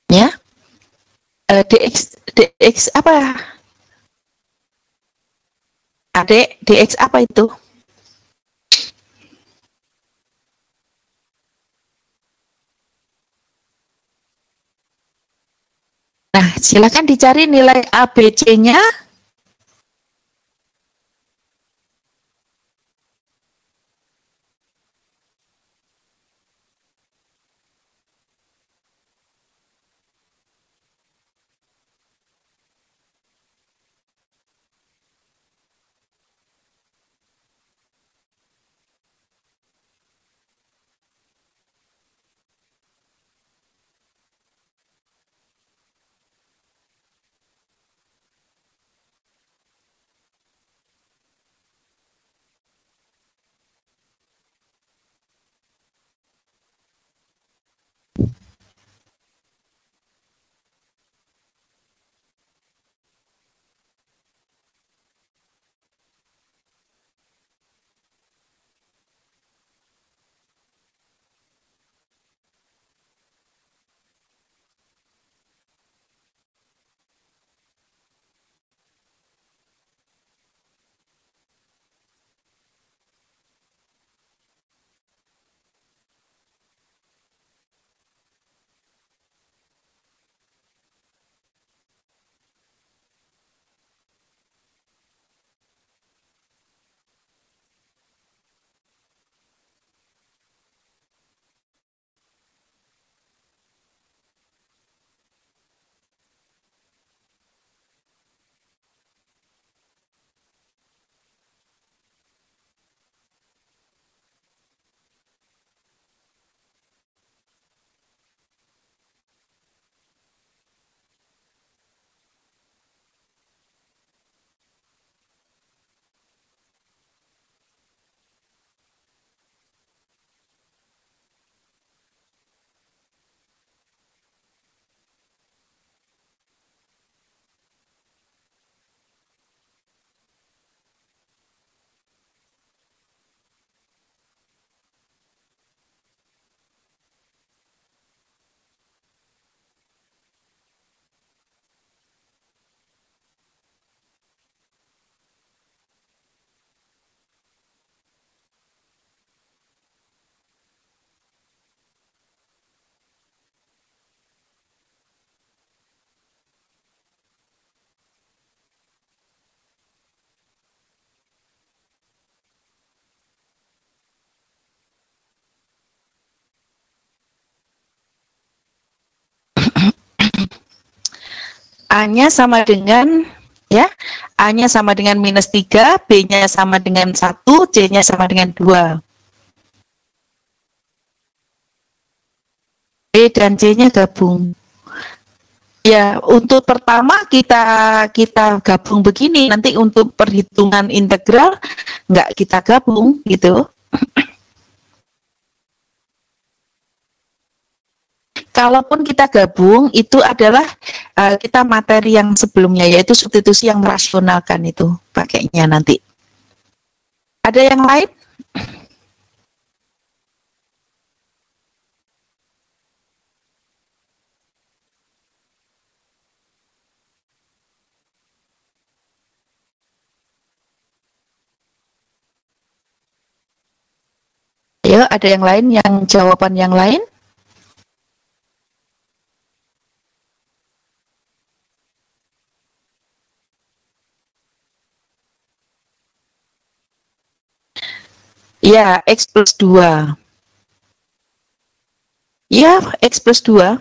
Ya. DX apa? Adik, DX apa itu? Nah, silakan dicari nilai ABC-nya. A-nya sama dengan ya, A-nya sama dengan minus 3, B-nya sama dengan 1, C-nya sama dengan 2. B dan C-nya gabung. Ya, untuk pertama kita gabung begini, nanti untuk perhitungan integral nggak kita gabung gitu. Kalaupun kita gabung, itu adalah kita materi yang sebelumnya, yaitu substitusi yang merasionalkan itu pakainya nanti. Ada yang lain? Ayo, ada yang lain yang jawaban yang lain? Ya, X plus 2. Ya, X plus 2.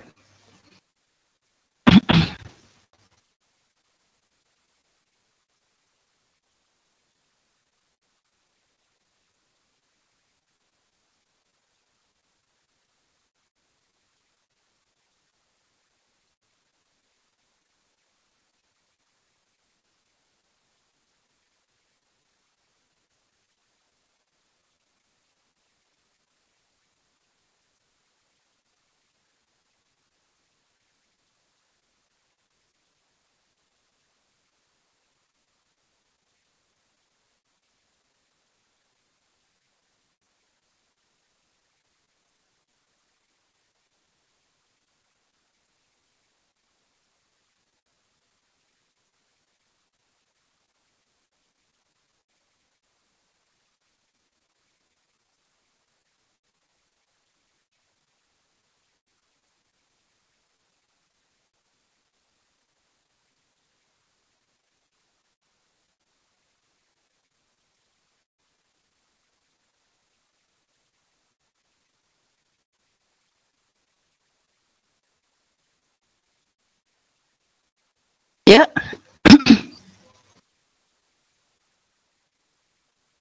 Ya,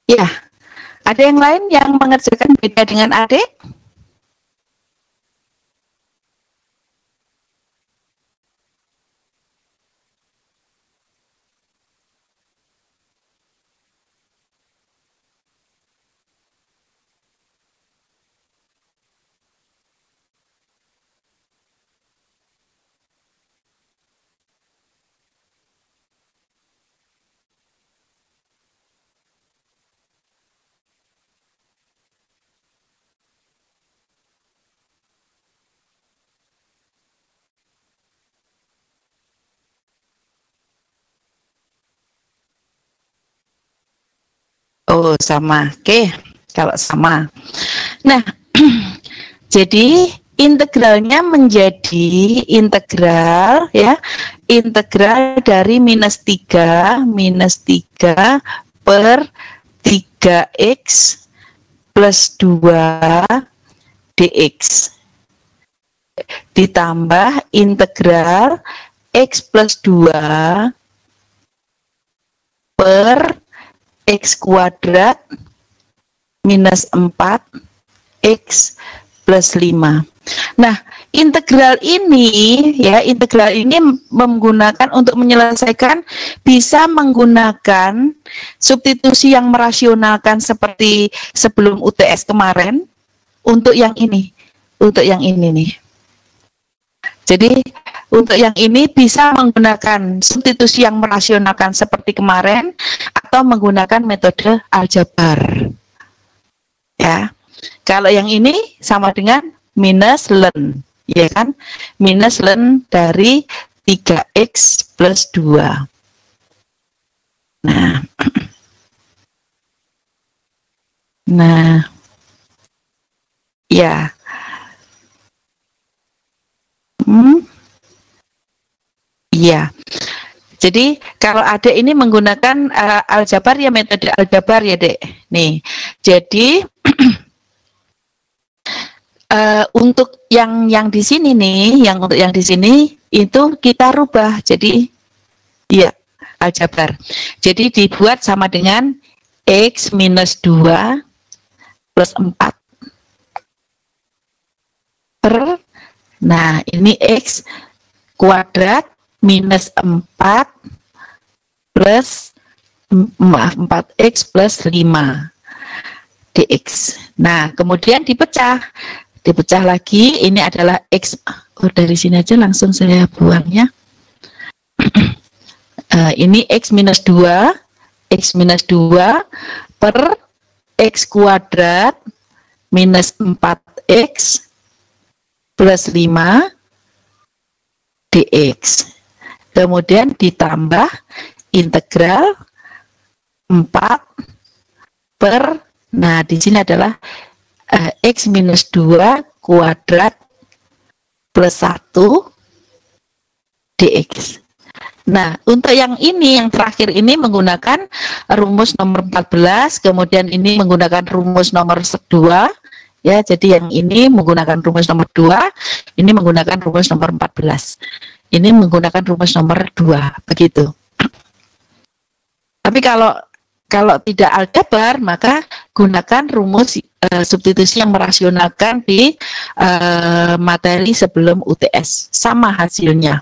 ya. Ada yang lain yang mengerjakan beda dengan adik? Oh, sama. Oke, kalau sama. Nah, jadi integralnya menjadi integral ya, integral dari minus 3 per 3x plus 2 dx ditambah integral x plus 2 per x kuadrat minus 4 x plus 5. Nah, integral ini menggunakan untuk menyelesaikan bisa menggunakan substitusi yang merasionalkan seperti sebelum UTS kemarin untuk yang ini. Untuk yang ini nih. Jadi untuk yang ini bisa menggunakan substitusi yang merasionalkan seperti kemarin atau menggunakan metode aljabar. Ya. Kalau yang ini sama dengan minus ln, ya kan? Minus ln dari 3x plus 2. Nah. Nah. Ya. Iya. Jadi kalau adik ini menggunakan aljabar ya metode aljabar ya dek. Nih, jadi untuk yang di sini nih, untuk yang di sini itu kita rubah jadi ya aljabar. Jadi dibuat sama dengan x minus 2 plus 4 per, nah ini x kuadrat minus 4 plus 4x plus 5 dx. Nah, kemudian dipecah lagi, ini adalah x, dari sini aja langsung saya buangnya. Ini x minus 2 per x kuadrat minus 4x plus 5 dx. Kemudian ditambah integral 4 per, nah di sini adalah x minus 2 kuadrat plus 1 dx. Nah, untuk yang ini, yang terakhir ini menggunakan rumus nomor 14, kemudian ini menggunakan rumus nomor 2, ya, jadi yang ini menggunakan rumus nomor 2, ini menggunakan rumus nomor 14. Ini menggunakan rumus nomor 2, begitu. Tapi kalau tidak aljabar, maka gunakan rumus substitusi yang merasionalkan di materi sebelum UTS. Sama hasilnya.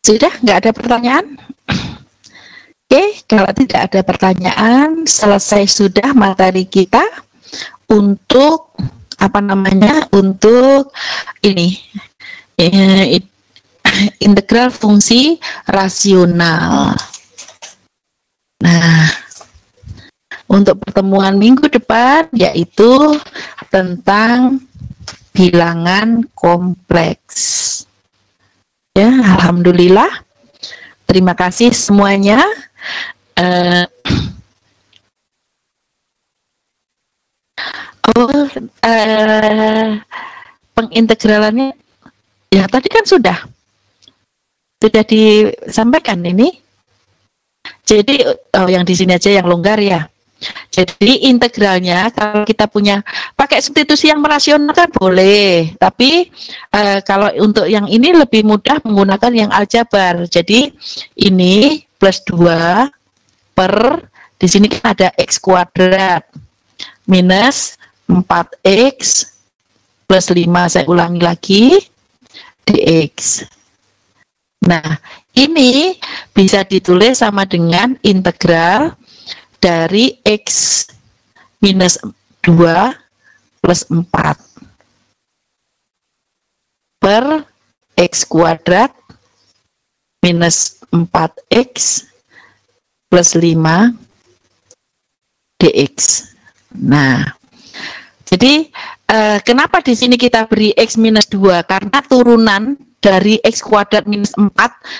Sudah nggak ada pertanyaan? Oke, kalau tidak ada pertanyaan, selesai sudah materi kita untuk apa namanya? Untuk ini integral fungsi rasional. Nah, untuk pertemuan minggu depan yaitu tentang bilangan kompleks. Ya, alhamdulillah. Terima kasih semuanya. Pengintegralannya ya tadi kan sudah disampaikan ini. Jadi yang di sini aja yang longgar ya. Jadi integralnya kalau kita punya pakai substitusi yang merasional kan boleh, tapi kalau untuk yang ini lebih mudah menggunakan yang aljabar. Jadi ini plus 2 per di sini kan ada x kuadrat minus 4x plus 5, saya ulangi lagi, dx. Nah, ini bisa ditulis sama dengan integral dari x minus 2 plus 4 per x kuadrat minus 4x plus 5 dx. Nah, jadi kenapa di sini kita beri x minus 2? Karena turunan dari x kuadrat minus 4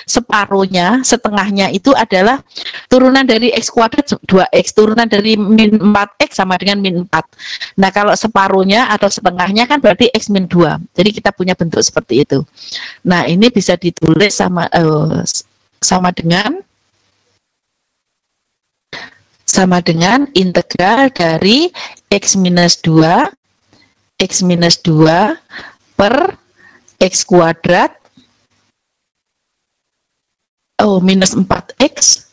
separuhnya, setengahnya itu adalah turunan dari x kuadrat 2x, turunan dari min 4x sama dengan min 4. Nah, kalau separuhnya atau setengahnya kan berarti x min 2. Jadi kita punya bentuk seperti itu. Nah, ini bisa ditulis sama dengan integral dari x minus 2 per x kuadrat minus 4x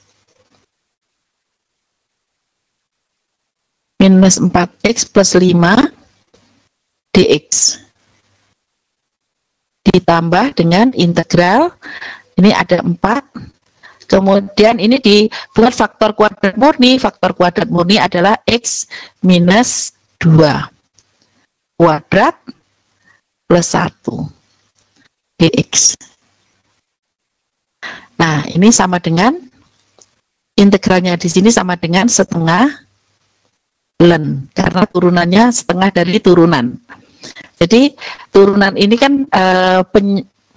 plus 5 dx ditambah dengan integral ini ada 4. Kemudian ini dibuat faktor kuadrat murni. Faktor kuadrat murni adalah x minus 2 kuadrat plus 1 dx. Nah, ini sama dengan integralnya di sini sama dengan setengah ln, karena turunannya setengah dari turunan. Jadi turunan ini kan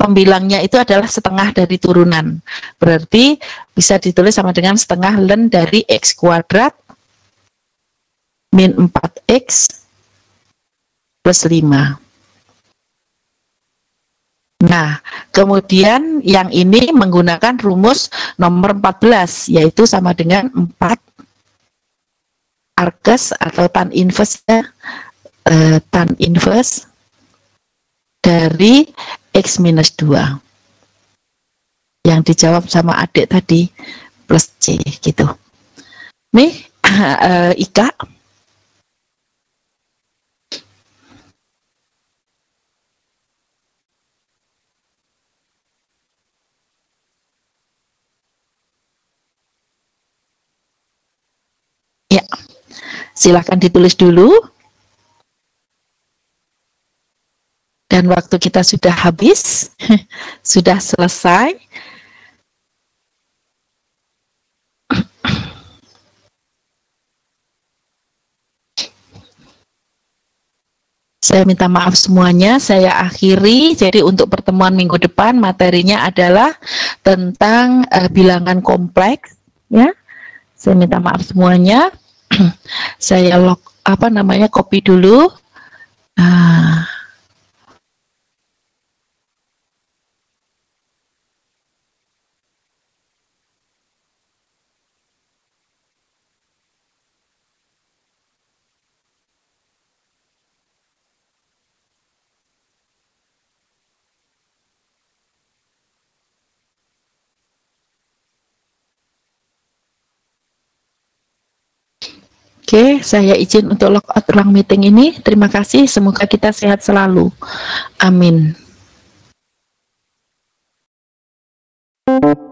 pembilangnya itu adalah setengah dari turunan. Berarti bisa ditulis sama dengan setengah ln dari x kuadrat min 4x plus 5. Nah, kemudian yang ini menggunakan rumus nomor 14, yaitu sama dengan 4 arcus atau tan inverse dari x minus 2 yang dijawab sama adik tadi plus c gitu. Nih Ika. Ya, silahkan ditulis dulu. Dan waktu kita sudah habis, sudah selesai. Saya minta maaf semuanya, saya akhiri. Jadi untuk pertemuan minggu depan materinya adalah tentang bilangan kompleks, ya. Saya minta maaf semuanya. Saya copy dulu. Oke, saya izin untuk logout ruang meeting ini. Terima kasih, semoga kita sehat selalu. Amin. you.